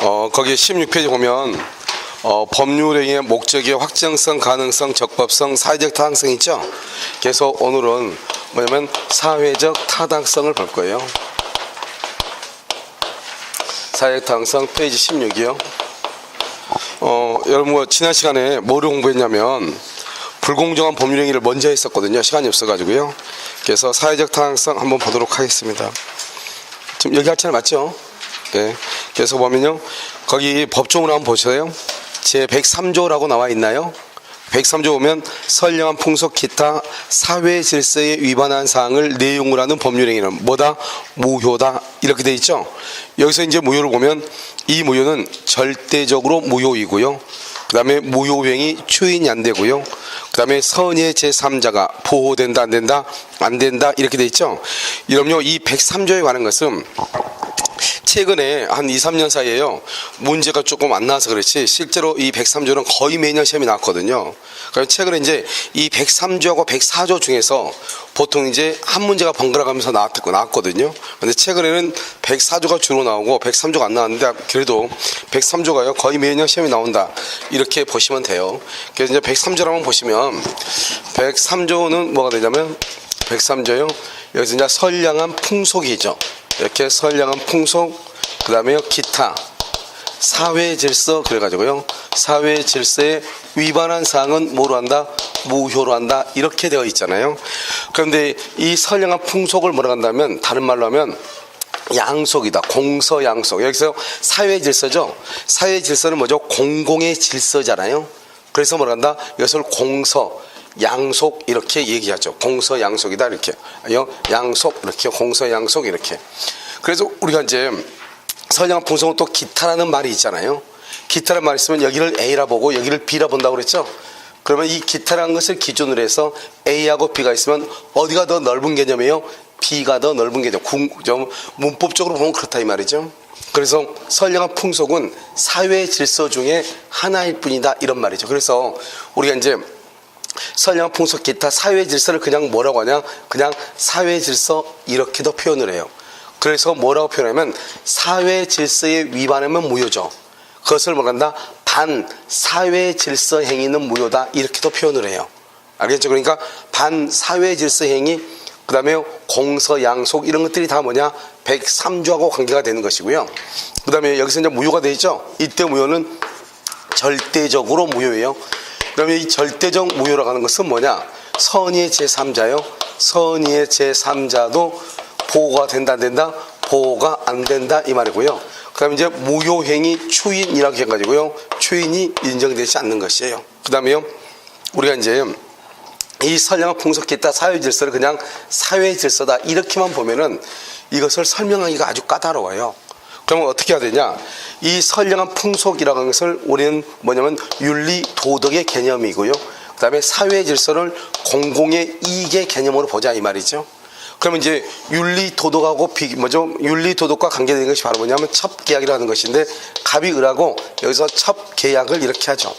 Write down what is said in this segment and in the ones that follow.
거기 16페이지 보면 법률행위의 목적의 확정성, 가능성, 적법성, 사회적 타당성 있죠? 그래서 오늘은 뭐냐면 사회적 타당성을 볼 거예요. 사회적 타당성 페이지 16이요. 여러분 뭐 지난 시간에 뭐를 공부했냐면 불공정한 법률행위를 먼저 했었거든요. 시간이 없어가지고요. 그래서 사회적 타당성 한번 보도록 하겠습니다. 지금 여기 하차는 맞죠? 네. 그래서 보면요, 거기 법조문을 한번 보세요. 제 103조라고 나와 있나요? 103조 보면 선량한 풍속 기타 사회 질서에 위반한 사항을 내용으로 하는 법률행위는 뭐다? 무효다. 이렇게 돼 있죠. 여기서 이제 무효를 보면 이 무효는 절대적으로 무효이고요. 그 다음에 무효행위 추인이 안 되고요. 그 다음에 선의 제3자가 보호된다 안 된다? 안 된다. 이렇게 돼 있죠. 이러면요, 이 103조에 관한 것은 최근에 한 2, 3년 사이에요, 문제가 조금 안 나와서 그렇지 실제로 이 103조는 거의 매년 시험이 나왔거든요. 그래서 최근에 이제 이 103조하고 104조 중에서 보통 이제 한 문제가 번갈아 가면서 나왔거든요. 근데 최근에는 104조가 주로 나오고 103조가 안 나왔는데 그래도 103조가요 거의 매년 시험이 나온다, 이렇게 보시면 돼요. 그래서 이제 103조를 한번 보시면 103조는 뭐가 되냐면 103조요, 여기서 이제 선량한 풍속이죠. 이렇게 선량한 풍속, 그 다음에 기타 사회 질서, 그래가지고요 사회 질서에 위반한 사항은 뭐로 한다? 무효로 한다. 이렇게 되어 있잖아요. 그런데 이 선량한 풍속을 뭐라 한다면, 다른 말로 하면 양속이다. 공서양속. 여기서 사회 질서죠. 사회 질서는 뭐죠? 공공의 질서잖아요. 그래서 뭐라 한다? 이것을 공서 양속 이렇게 얘기하죠. 공서 양속이다 이렇게. 양속 이렇게, 공서 양속 이렇게. 그래서 우리가 이제 선량한 풍속은 또 기타라는 말이 있잖아요. 기타라는 말이 있으면 여기를 A라 보고 여기를 B라 본다고 그랬죠. 그러면 이 기타라는 것을 기준으로 해서 A하고 B가 있으면 어디가 더 넓은 개념이에요? B가 더 넓은 개념. 문법적으로 보면 그렇다 이 말이죠. 그래서 선량한 풍속은 사회 질서 중에 하나일 뿐이다, 이런 말이죠. 그래서 우리가 이제 선량한 풍속 기타 사회 질서를 그냥 뭐라고 하냐? 그냥 사회 질서 이렇게도 표현을 해요. 그래서 뭐라고 표현하면 사회 질서에 위반하면 무효죠. 그것을 뭐란다? 반사회 질서 행위는 무효다, 이렇게도 표현을 해요. 알겠죠? 그러니까 반사회 질서 행위, 그 다음에 공서 양속, 이런 것들이 다 뭐냐? 103조하고 관계가 되는 것이고요. 그 다음에 여기서 이제 무효가 되어 있죠. 이때 무효는 절대적으로 무효예요. 그 다음에 이 절대적 무효라고 하는 것은 뭐냐? 선의의 제3자요. 선의의 제3자도 보호가 된다 안 된다? 보호가 안 된다, 이 말이고요. 그 다음에 이제 무효행위 추인이라고 해가지고요, 추인이 인정되지 않는 것이에요. 그 다음에요, 우리가 이제 이 선량한 풍속 기타 사회 질서를 그냥 사회 질서다 이렇게만 보면은 이것을 설명하기가 아주 까다로워요. 그러면 어떻게 해야 되냐? 이 선량한 풍속이라고 하는 것을 우리는 뭐냐면 윤리 도덕의 개념이고요, 그 다음에 사회 질서를 공공의 이익의 개념으로 보자, 이 말이죠. 그러면 이제 윤리 도덕하고 윤리 도덕과 관계되는 것이 바로 뭐냐면 첩계약이라는 것인데, 갑이 을하고 여기서 첩계약을 이렇게 하죠.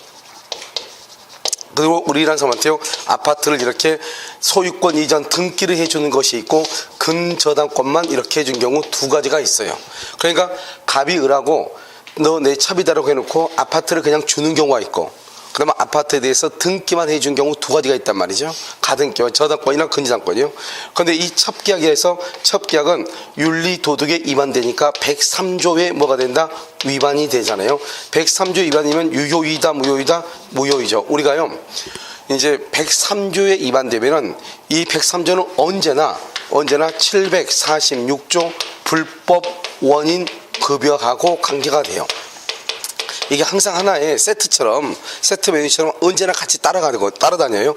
그리고 우리라는 사람한테요, 아파트를 이렇게 소유권 이전 등기를 해주는 것이 있고 근저당권만 이렇게 해준 경우 두 가지가 있어요. 그러니까 갑이 을하고 너 내 첩이다라고 해놓고 아파트를 그냥 주는 경우가 있고, 그러면 아파트에 대해서 등기만 해준 경우 두 가지가 있단 말이죠. 가등기와 저당권이나 근저당권이요. 그런데 이 첩계약에서 첩계약은 윤리 도덕에 위반되니까 103조에 뭐가 된다? 위반이 되잖아요. 103조 위반이면 유효이다 무효이다? 무효이죠. 우리가요 이제 103조에 위반되면은 이 103조는 언제나 746조 불법 원인 급여하고 관계가 돼요. 이게 항상 하나의 세트처럼, 세트 메뉴처럼 언제나 같이 따라다녀요.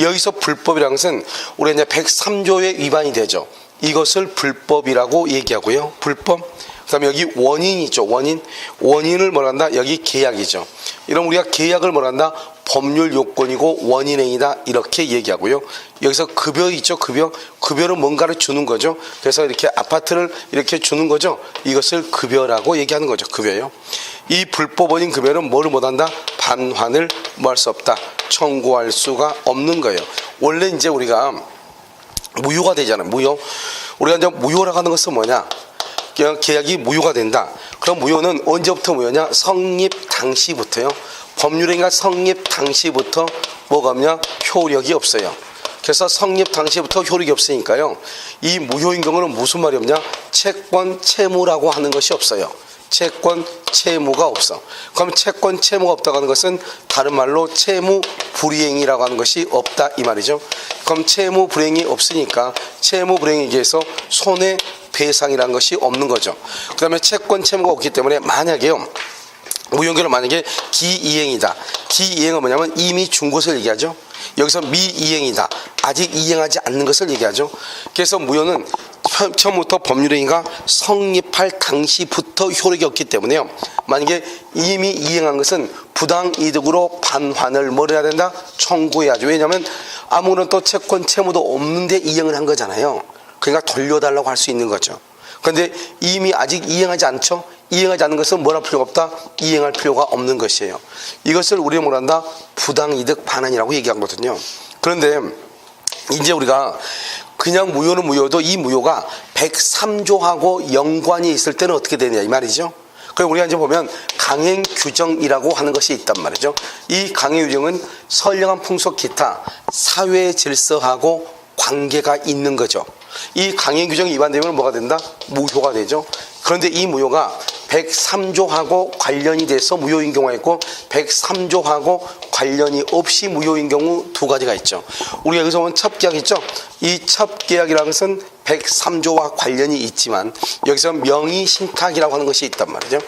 여기서 불법이라는 것은 우리가 이제 103조에 위반이 되죠. 이것을 불법이라고 얘기하고요. 불법. 그 다음에 여기 원인이 있죠. 원인을 뭐라 한다? 여기 계약이죠. 이런 우리가 계약을 뭐라 한다? 법률 요건이고 원인행위다, 이렇게 얘기하고요. 여기서 급여 있죠. 급여는 뭔가를 주는 거죠. 그래서 이렇게 아파트를 이렇게 주는 거죠. 이것을 급여라고 얘기하는 거죠. 급여요. 이 불법 원인 급여는 뭐를 못한다? 반환을 뭐 할 수 없다, 청구할 수가 없는 거예요. 원래 이제 우리가 무효가 되잖아요. 무효. 우리가 이제 무효라고 하는 것은 뭐냐? 계약이 무효가 된다. 그럼 무효는 언제부터 무효냐? 성립 당시부터요. 법률행위가 성립 당시부터 뭐가 없냐? 효력이 없어요. 그래서 성립 당시부터 효력이 없으니까요. 이 무효인 경우는 무슨 말이 없냐? 채권 채무라고 하는 것이 없어요. 채권 채무가 없어. 그럼 채권 채무가 없다고 하는 것은 다른 말로 채무 불이행이라고 하는 것이 없다 이 말이죠. 그럼 채무 불이행이 없으니까 채무 불이행에 의해서 손해배상이라는 것이 없는 거죠. 그 다음에 채권 채무가 없기 때문에 만약에요. 무효인경우는 만약에 기이행이다. 기이행은 뭐냐면 이미 준 것을 얘기하죠. 여기서 미이행이다. 아직 이행하지 않는 것을 얘기하죠. 그래서 무효는 처음부터 법률행위가 성립할 당시부터 효력이 없기 때문에요. 만약에 이미 이행한 것은 부당이득으로 반환을 뭘 해야 된다? 청구해야죠. 왜냐하면 아무런 또 채권 채무도 없는데 이행을 한 거잖아요. 그러니까 돌려달라고 할 수 있는 거죠. 그런데 이미 아직 이행하지 않죠. 이행하지 않는 것은 뭘 할 필요가 없다? 이행할 필요가 없는 것이에요. 이것을 우리가 뭐란다? 부당이득 반환이라고 얘기하거든요. 그런데 이제 우리가 그냥 무효는 무효도 이 무효가 103조하고 연관이 있을 때는 어떻게 되느냐 이 말이죠. 그럼 우리가 이제 보면 강행규정이라고 하는 것이 있단 말이죠. 이 강행규정은 선량한 풍속 기타 사회 질서하고 관계가 있는 거죠. 이 강행규정이 위반되면 뭐가 된다? 무효가 되죠. 그런데 이 무효가 103조하고 관련이 돼서 무효인 경우가 있고 103조하고 관련이 없이 무효인 경우 두 가지가 있죠. 우리가 여기서 보면 첩계약 있죠. 이 첩계약이라는 것은 103조와 관련이 있지만 여기서 명의신탁이라고 하는 것이 있단 말이죠.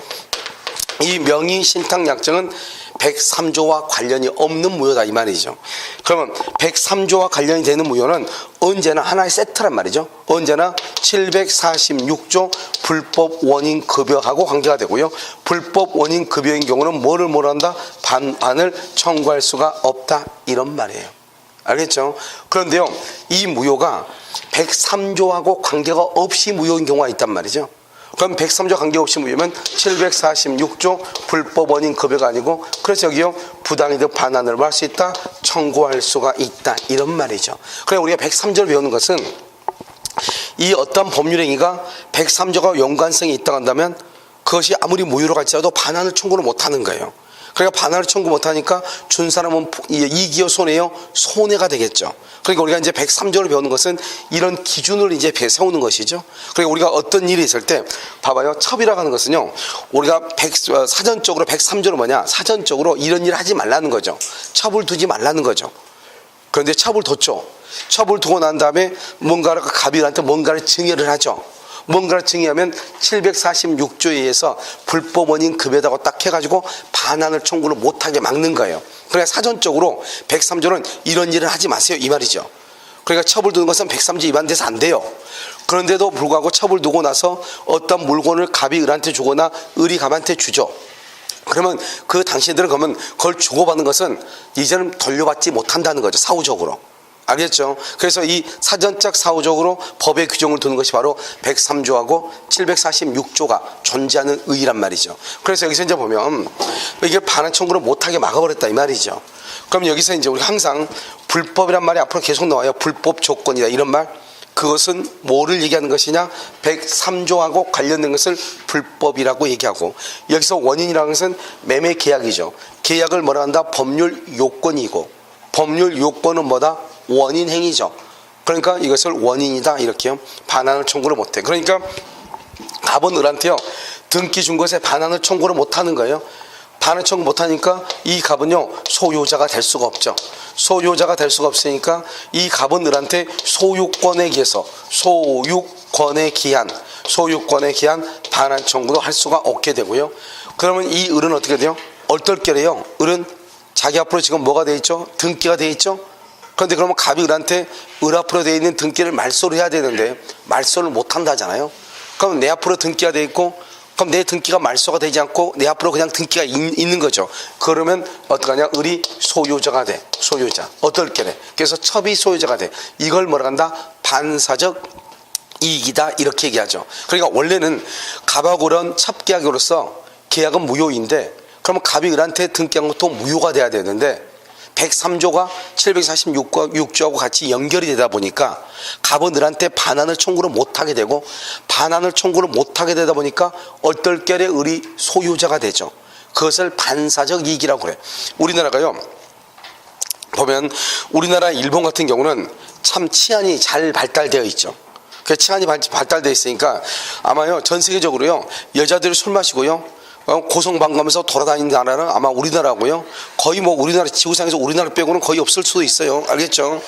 이 명의신탁 약정은 103조와 관련이 없는 무효다 이 말이죠. 그러면 103조와 관련이 되는 무효는 언제나 하나의 세트란 말이죠. 언제나 746조 불법 원인 급여하고 관계가 되고요. 불법 원인 급여인 경우는 뭐를 한다? 반환을 청구할 수가 없다 이런 말이에요. 알겠죠? 그런데요, 이 무효가 103조하고 관계가 없이 무효인 경우가 있단 말이죠. 그럼 103조 관계없이 무효면 746조 불법 원인 급여가 아니고 그래서 여기요 부당이득 반환을 할 수 있다, 청구할 수가 있다 이런 말이죠. 그래 우리가 103조를 배우는 것은 이 어떤 법률행위가 103조가 연관성이 있다고 한다면 그것이 아무리 무효로 갈지라도 반환을 청구를 못하는 거예요. 그러니까 반환을 청구 못하니까 준 사람은 이익이요 손해요? 손해가 되겠죠. 그러니까 우리가 이제 103조를 배우는 것은 이런 기준을 이제 세우는 것이죠. 그러니까 우리가 어떤 일이 있을 때 봐봐요. 첩이라고 하는 것은요. 우리가 사전적으로 103조는 뭐냐? 사전적으로 이런 일을 하지 말라는 거죠. 첩을 두지 말라는 거죠. 그런데 첩을 뒀죠. 첩을 두고 난 다음에 뭔가를 갑이한테 뭔가를 증여를 하죠. 뭔가를 증여하면 746조에 의해서 불법 원인 급여다고 딱 해가지고 반환을 청구를 못하게 막는 거예요. 그러니까 사전적으로 103조는 이런 일을 하지 마세요 이 말이죠. 그러니까 첩을 두는 것은 103조 위반돼서 안 돼요. 그런데도 불구하고 첩을 두고 나서 어떤 물건을 갑이 을한테 주거나 을이 갑한테 주죠. 그러면 그 당신들은 그러면 그걸 주고받는 것은 이제는 돌려받지 못한다는 거죠. 사후적으로. 알겠죠? 그래서 이 사전적 사후적으로 법의 규정을 두는 것이 바로 103조하고 746조가 존재하는 의의란 말이죠. 그래서 여기서 이제 보면 이게 반환 청구를 못하게 막아버렸다 이 말이죠. 그럼 여기서 이제 우리 항상 불법이란 말이 앞으로 계속 나와요. 불법 조건이다 이런 말. 그것은 뭐를 얘기하는 것이냐? 103조하고 관련된 것을 불법이라고 얘기하고 여기서 원인이라는 것은 매매 계약이죠. 계약을 뭐라 한다? 법률 요건이고 법률 요건은 뭐다? 원인 행위죠. 그러니까 이것을 원인이다 이렇게요. 반환을 청구를 못해. 그러니까 갑은 을한테요 등기 준 것에 반환을 청구를 못하는 거예요. 반환 청구 못하니까 이 갑은요 소유자가 될 수가 없죠. 소유자가 될 수가 없으니까 이 갑은 을한테 소유권에 기해서 소유권에 기한 반환 청구도 할 수가 없게 되고요. 그러면 이 을은 어떻게 돼요? 얼떨결에요. 을은 자기 앞으로 지금 뭐가 돼 있죠? 등기가 돼 있죠. 그런데 그러면 갑이 을한테 을 앞으로 되어 있는 등기를 말소를 해야 되는데 말소를 못 한다잖아요. 그럼 내 앞으로 등기가 되어 있고 그럼 내 등기가 말소가 되지 않고 내 앞으로 그냥 등기가 있는 거죠. 그러면 어떡하냐? 을이 소유자가 돼. 소유자. 어떨게래. 그래서 첩이 소유자가 돼. 이걸 뭐라 한다? 반사적 이익이다 이렇게 얘기하죠. 그러니까 원래는 갑하고 을은 첩계약으로서 계약은 무효인데 그러면 갑이 을한테 등기한 것도 무효가 돼야 되는데 103조가 746조하고 같이 연결이 되다 보니까 갑원들한테 반환을 청구를 못하게 되고, 반환을 청구를 못하게 되다 보니까 얼떨결에 을이 소유자가 되죠. 그것을 반사적 이익이라고 그래요. 우리나라가요, 보면 우리나라 일본 같은 경우는 참 치안이 잘 발달되어 있죠. 그 치안이 발달되어 있으니까 아마요 전 세계적으로요 여자들이 술 마시고요 고성방가면서 돌아다니는 나라는 아마 우리나라고요. 거의 뭐 우리나라 지구상에서 우리나라 빼고는 거의 없을 수도 있어요. 알겠죠?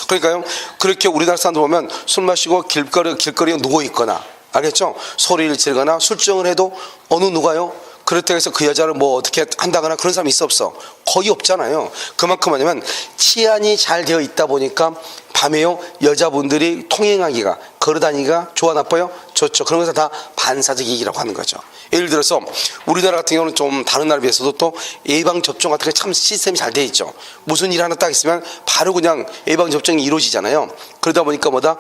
그러니까요 그렇게 우리나라 사람들 보면 술 마시고 길거리에 누워 있거나, 알겠죠? 소리를 지르거나 술정을 해도 어느 누가요 그렇다고 해서 그 여자를 뭐 어떻게 한다거나 그런 사람이 있어 없어? 거의 없잖아요. 그만큼 뭐냐면 치안이 잘 되어 있다 보니까 밤에요 여자분들이 통행하기가, 걸어다니기가 좋아 나빠요? 좋죠. 그런 것을 다 반사적 이익이라고 하는 거죠. 예를 들어서 우리나라 같은 경우는 좀 다른 나라에 비해서도 또 예방접종 같은 게 참 시스템이 잘 되어 있죠. 무슨 일 하나 딱 있으면 바로 그냥 예방접종이 이루어지잖아요. 그러다 보니까 뭐다?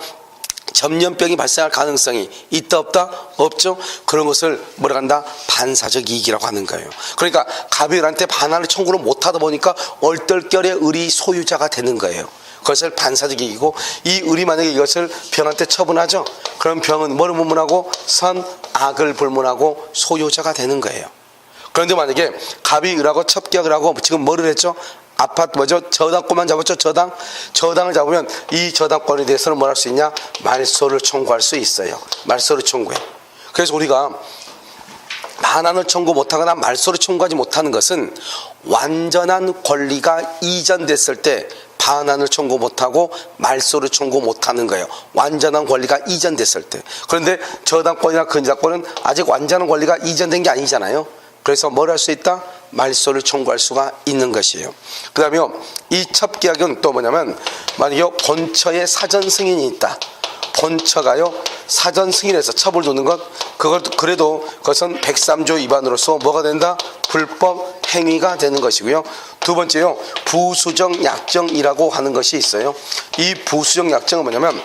전염병이 발생할 가능성이 있다 없다? 없죠. 그런 것을 뭐라 한다? 반사적 이익이라고 하는 거예요. 그러니까 갑을한테 반환을 청구를 못하다 보니까 얼떨결에 을이 소유자가 되는 거예요. 그것을 반사적 이익이고, 이 을이 만약에 이것을 병한테 처분하죠. 그럼 병은 뭐를 불문하고? 선, 악을 불문하고 소유자가 되는 거예요. 그런데 만약에 갑이 을하고 첩격을 하고 지금 뭐를 했죠? 아파트 뭐죠? 저당권만 잡았죠. 저당을 잡으면 이 저당권에 대해서는 뭘 할 수 있냐? 말소를 청구할 수 있어요. 말소를 청구해. 그래서 우리가 반환을 청구 못하거나 말소를 청구하지 못하는 것은 완전한 권리가 이전됐을 때 반환을 청구 못하고 말소를 청구 못하는 거예요. 완전한 권리가 이전됐을 때. 그런데 저당권이나 근저당권은 아직 완전한 권리가 이전된 게 아니잖아요. 그래서 뭘 할 수 있다? 말소를 청구할 수가 있는 것이에요. 그 다음에 이 첩계약은 또 뭐냐면, 만약에 본처에 사전 승인이 있다. 본처가요 사전 승인해서 첩을 두는 것, 그걸 그래도 그것은 103조 위반으로서 뭐가 된다? 불법 행위가 되는 것이고요. 두 번째요, 부수정 약정이라고 하는 것이 있어요. 이 부수정 약정은 뭐냐면,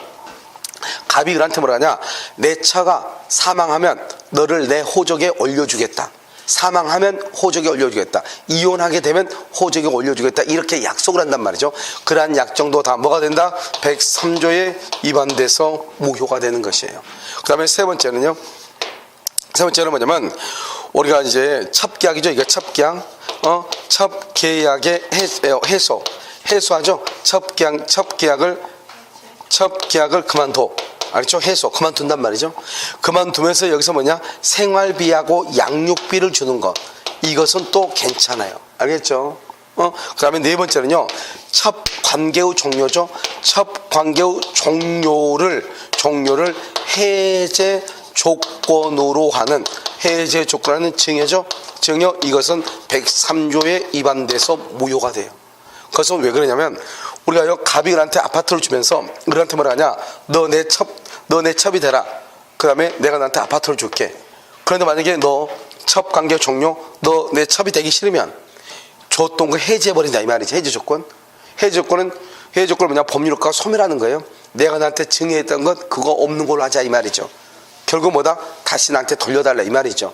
갑이 을한테 뭐라 하냐? 내 처가 사망하면 너를 내 호적에 올려주겠다. 사망하면 호적에 올려주겠다. 이혼하게 되면 호적에 올려주겠다. 이렇게 약속을 한단 말이죠. 그러한 약정도 다 뭐가 된다? 103조에 위반돼서 무효가 되는 것이에요. 그 다음에 세 번째는 뭐냐면, 우리가 이제 첩계약이죠. 이게 첩계약. 첩계약의 해소하죠. 첩계약을 그만둬. 알겠죠? 해소, 그만둔단 말이죠. 그만두면서 여기서 뭐냐? 생활비하고 양육비를 주는 것. 이것은 또 괜찮아요. 알겠죠? 그 다음에 네 번째는요, 첩 관계 후 종료죠. 첩 관계 후 종료를 해제 조건으로 하는, 해제 조건하는 증여죠. 증여, 이것은 103조에 위반돼서 무효가 돼요. 그것은 왜 그러냐면, 우리가 갑이 을한테 아파트를 주면서 을한테 뭐라 하냐? 너 내 첩이 되라. 그 다음에 내가 너한테 아파트를 줄게. 그런데 만약에 너 첩 관계 종료, 너 내 첩이 되기 싫으면 줬던 거 해제해버린다 이 말이지. 해제 조건은 뭐냐? 법률효과가 소멸하는 거예요. 내가 나한테 증여했던 것 그거 없는 걸로 하자 이 말이죠. 결국 뭐다? 다시 나한테 돌려달라 이 말이죠.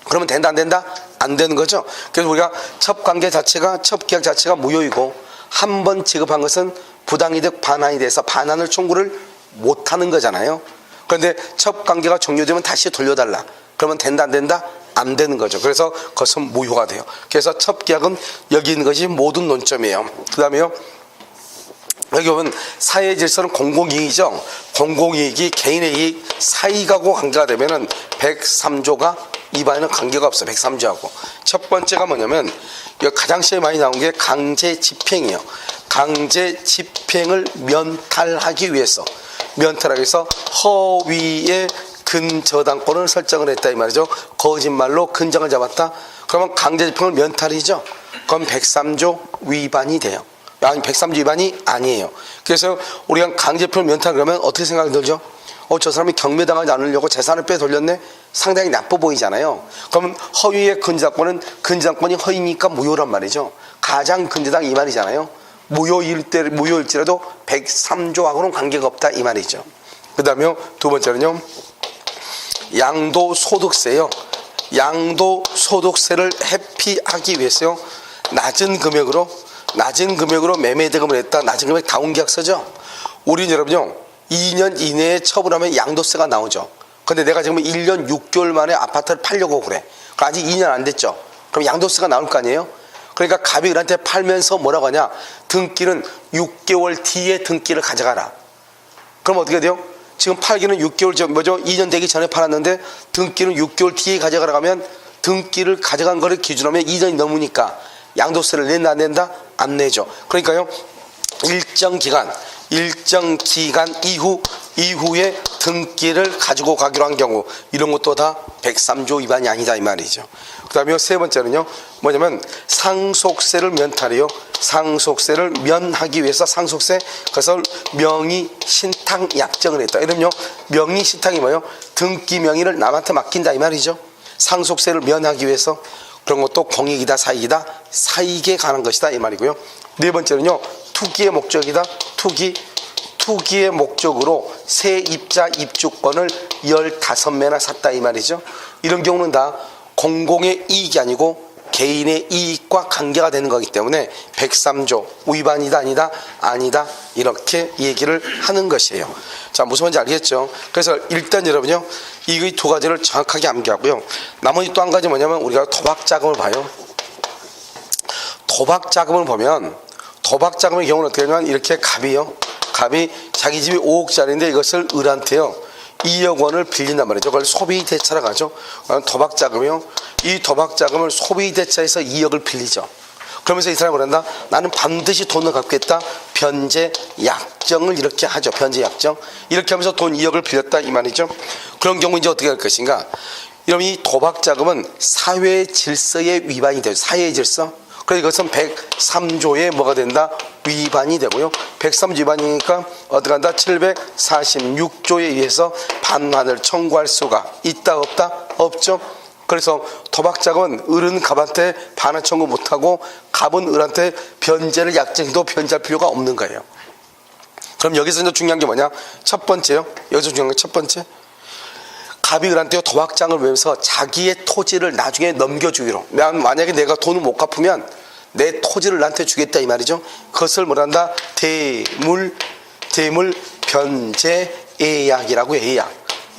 그러면 된다 안 된다? 안 되는 거죠. 그래서 우리가 첩관계 자체가, 첩계약 자체가 무효이고, 한 번 지급한 것은 부당이득 반환이 돼서 반환을 청구를 못하는 거잖아요. 그런데 첩관계가 종료되면 다시 돌려달라. 그러면 된다 안 된다? 안 되는 거죠. 그래서 그것은 무효가 돼요. 그래서 첩계약은 여기 있는 것이 모든 논점이에요. 그 다음에요, 여기 보면 사회 질서는 공공이익이죠. 공공이익이 개인의 이익, 사익하고 관계가 되면은 103조가 위반에는 관계가 없어. 103조하고. 첫 번째가 뭐냐면, 가장 시험에 많이 나온 게 강제 집행이에요. 강제 집행을 면탈하기 위해서 허위의 근저당권을 설정을 했다 이 말이죠. 거짓말로 근저당을 잡았다. 그러면 강제 집행을 면탈이죠. 그럼 103조 위반이 돼요. 아니 103조 위반이 아니에요. 그래서 우리가 강제 집행을 면탈 그러면 어떻게 생각이 들죠? 저 사람이 경매당하지 않으려고 재산을 빼돌렸네? 상당히 나빠 보이잖아요. 그러면 허위의 근저당권이 허위니까 무효란 말이죠. 가장 근저당 이 말이잖아요. 무효일지라도 103조하고는 관계가 없다 이 말이죠. 그 다음에 두 번째는요, 양도소득세요. 양도소득세를 회피하기 위해서요, 낮은 금액으로 낮은 금액으로 매매 대금을 했다. 낮은 금액 다운계약서죠. 우리는 여러분요 2년 이내에 처분하면 양도세가 나오죠. 근데 내가 지금 1년 6개월 만에 아파트를 팔려고 그래. 아직 2년 안 됐죠. 그럼 양도세가 나올 거 아니에요. 그러니까 갑이 을한테 팔면서 뭐라고 하냐, 등기는 6개월 뒤에 등기를 가져가라. 그럼 어떻게 돼요? 지금 팔기는 6개월 전, 2년 되기 전에 팔았는데 등기는 6개월 뒤에 가져가라고 하면 등기를 가져간 거를 기준으로 하면 2년이 넘으니까 양도세를 낸다 안 낸다? 안 내죠. 그러니까요 일정 기간 이후에 등기를 가지고 가기로 한 경우 이런 것도 다 103조 위반이 아니다 이 말이죠. 그 다음에 세 번째는요 뭐냐면 상속세를 면탈이요. 상속세를 면하기 위해서 상속세 그것을 명의 신탁 약정을 했다. 이러면요 명의 신탁이 뭐예요? 등기 명의를 남한테 맡긴다 이 말이죠. 상속세를 면하기 위해서 그런 것도 공익이다 사익이다? 사익에 관한 것이다 이 말이고요. 네 번째는요 투기의 목적이다. 투기의 목적으로 세입자 입주권을 15매나 샀다 이 말이죠. 이런 경우는 다 공공의 이익이 아니고 개인의 이익과 관계가 되는 거기 때문에 103조 위반이다 아니다? 아니다 이렇게 얘기를 하는 것이에요. 자 무슨 말인지 알겠죠? 그래서 일단 여러분요 이 두 가지를 정확하게 암기하고요. 나머지 또 한 가지 뭐냐면 우리가 도박자금을 봐요. 도박자금을 보면 도박자금의 경우는 어떻게 하냐면 이렇게 갑이 자기 집이 5억짜리인데 이것을 을한테요 2억 원을 빌린단 말이죠. 그걸 소비대차라고 하죠. 도박자금이요. 이 도박자금을 소비대차에서 2억을 빌리죠. 그러면서 이 사람이 뭐란다? 나는 반드시 돈을 갚겠다. 변제 약정을 이렇게 하죠. 변제 약정. 이렇게 하면서 돈 2억을 빌렸다 이 말이죠. 그런 경우 이제 어떻게 할 것인가? 이러면 이 도박자금은 사회 질서의 위반이 되죠. 사회 질서. 그래서 이것은 103조에 뭐가 된다? 위반이 되고요. 103조 위반이니까 어떻게 한다? 746조에 의해서 반환을 청구할 수가 있다 없다? 없죠. 그래서 도박자금은 을은 갑한테 반환 청구 못하고 갑은 을한테 변제를 약정해도 변제할 필요가 없는 거예요. 그럼 여기서 이제 중요한 게 뭐냐? 첫 번째요. 여기서 중요한 게 첫 번째. 갑이 을한테 도박장을 외면서 자기의 토지를 나중에 넘겨주기로. 만약에 내가 돈을 못 갚으면 내 토지를 나한테 주겠다 이 말이죠. 그것을 뭐란다? 대물 변제 예약이라고 해요.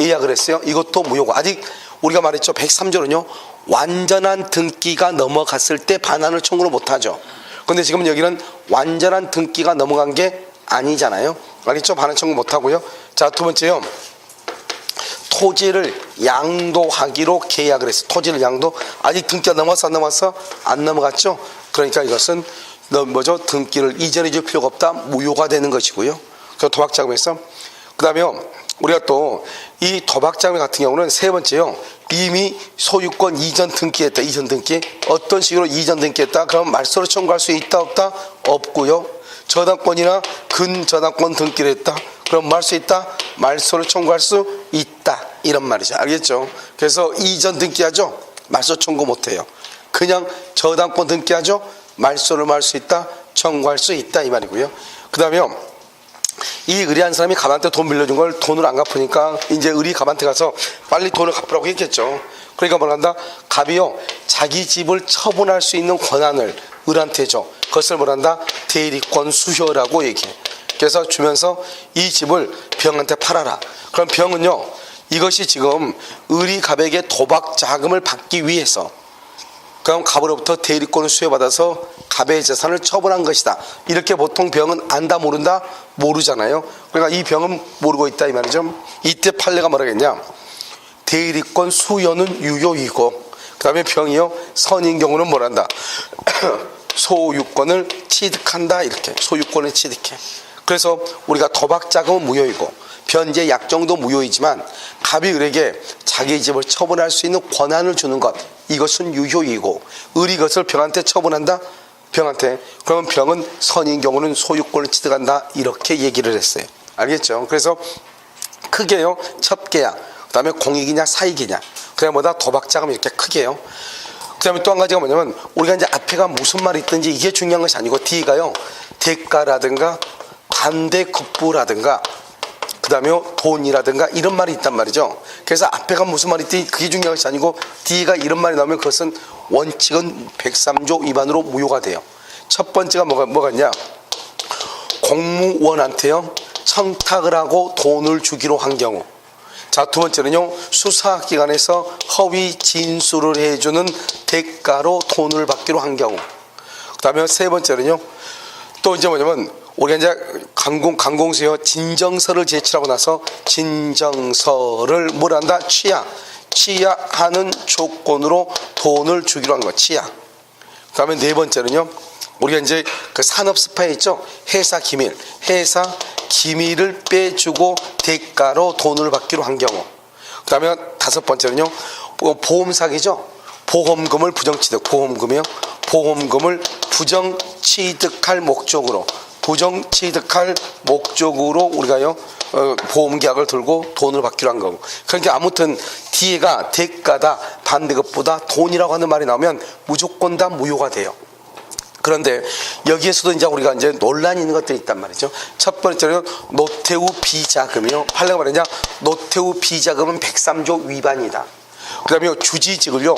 예약을 했어요. 이것도 무효고. 아직 우리가 말했죠. 103조는요. 완전한 등기가 넘어갔을 때 반환을 청구를 못하죠. 그런데 지금 여기는 완전한 등기가 넘어간 게 아니잖아요. 알겠죠? 반환 청구 못하고요. 자, 두 번째요. 토지를 양도하기로 계약을 했어. 토지를 양도. 아직 등기가 넘어갔어 안 넘어갔어? 안 넘어갔죠? 그러니까 이것은 등기를 이전해 줄 필요가 없다. 무효가 되는 것이고요. 그 도박자금에서. 그 다음에 우리가 또 이 도박자금 같은 경우는 세 번째요. 이미 소유권 이전 등기했다. 이전 등기. 어떤 식으로 이전 등기했다? 그럼 말소를 청구할 수 있다 없다? 없고요. 저당권이나 근저당권 등기를 했다. 그럼 말 수 있다? 말소를 청구할 수 있다. 이런 말이죠. 알겠죠? 그래서 이전 등기하죠? 말소 청구 못해요. 그냥 저당권 등기하죠? 말소를 할 수 있다? 청구할 수 있다. 이 말이고요. 그 다음에 이 을이한 사람이 갑한테 돈 빌려준 걸 돈을 안 갚으니까 이제 을이 갑한테 가서 빨리 돈을 갚으라고 했겠죠. 그러니까 뭘 한다? 갑이요 자기 집을 처분할 수 있는 권한을 을한테 줘. 그것을 뭘 한다? 대리권 수효라고 얘기해. 그래서 주면서 이 집을 병한테 팔아라. 그럼 병은요 이것이 지금 을이 갑에게 도박 자금을 받기 위해서 그럼 갑으로부터 대리권을 수여받아서 갑의 재산을 처분한 것이다. 이렇게 보통 병은 안다 모른다? 모르잖아요. 그러니까 이 병은 모르고 있다 이 말이죠. 이때 판례가 뭐라 했냐? 대리권 수여는 유효이고 그 다음에 병이요 선인 경우는 뭐란다? 소유권을 취득한다. 이렇게 소유권을 취득해. 그래서 우리가 도박 자금은 무효이고 변제 약정도 무효이지만 갑이 을에게 자기 집을 처분할 수 있는 권한을 주는 것 이것은 유효이고 을이 그것을 병한테 처분한다. 병한테. 그러면 병은 선인 경우는 소유권을 취득한다. 이렇게 얘기를 했어요. 알겠죠? 그래서 크게요 첫 계약 그 다음에 공익이냐 사익이냐 그냥 뭐다 도박자금 이렇게 크게요. 그 다음에 또 한 가지가 뭐냐면 우리가 이제 앞에가 무슨 말이 있든지 이게 중요한 것이 아니고 D가요 대가라든가 반대급부라든가 그 다음에 돈이라든가 이런 말이 있단 말이죠. 그래서 앞에가 무슨 말이 있든지 그게 중요한 것이 아니고 D가 이런 말이 나오면 그것은 원칙은 103조 위반으로 무효가 돼요. 첫 번째가 뭐가 있냐? 공무원한테요 청탁을 하고 돈을 주기로 한 경우. 자, 두 번째는요, 수사기관에서 허위 진술을 해주는 대가로 돈을 받기로 한 경우. 그 다음에 세 번째는요, 또 이제 뭐냐면, 우리가 이제 관공서에 진정서를 제출하고 나서 진정서를 뭘 한다? 취하하는 조건으로 돈을 주기로 한 거, 취하. 그 다음에 네 번째는요, 우리가 이제 그 산업 스파이 있죠? 회사 기밀을 빼주고 대가로 돈을 받기로 한 경우. 그 다음에 다섯 번째는요, 보험 사기죠? 보험금을 부정취득할 목적으로 우리가요 보험 계약을 들고 돈을 받기로 한 거고. 그러니까 아무튼 뒤에가 대가다, 반대급부다, 돈이라고 하는 말이 나오면 무조건 다 무효가 돼요. 그런데 여기에서도 이제 우리가 이제 논란이 있는 것들이 있단 말이죠. 첫 번째는 노태우 비자금이요. 하려고 말하냐? 노태우 비자금은 103조 위반이다. 그 다음에 주지직을요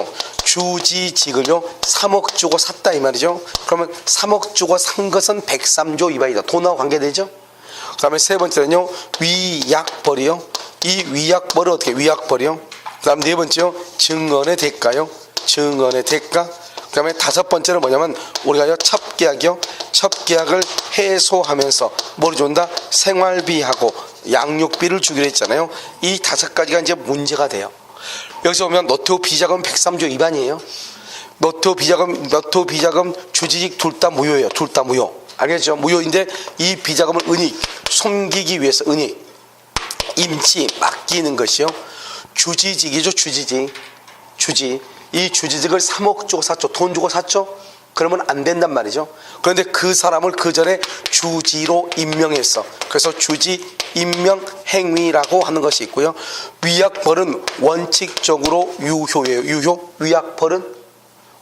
3억 주고 샀다 이 말이죠. 그러면 3억 주고 산 것은 103조 위반이다. 돈하고 관계되죠. 그 다음에 세 번째는요, 위약벌이요. 이 위약벌을 어떻게 위약벌이요. 그 다음 네 번째요, 증언의 대가요. 그 다음에 다섯 번째는 뭐냐면, 우리가요, 첩계약을 해소하면서 뭘 준다? 생활비하고 양육비를 주기로 했잖아요. 이 다섯 가지가 이제 문제가 돼요. 여기서 보면 노태우 비자금 103조 위반이에요. 노태우 비자금 주지직 둘 다 무효예요. 둘 다 무효. 알겠죠? 무효인데 이 비자금을 숨기기 위해서 임치 맡기는 것이요. 주지직이죠. 이 주지직을 3억 주고 샀죠. 돈 주고 샀죠. 그러면 안 된단 말이죠. 그런데 그 사람을 그 전에 주지로 임명했어. 그래서 주지 임명 행위라고 하는 것이 있고요. 위약벌은 원칙적으로 유효예요. 위약벌은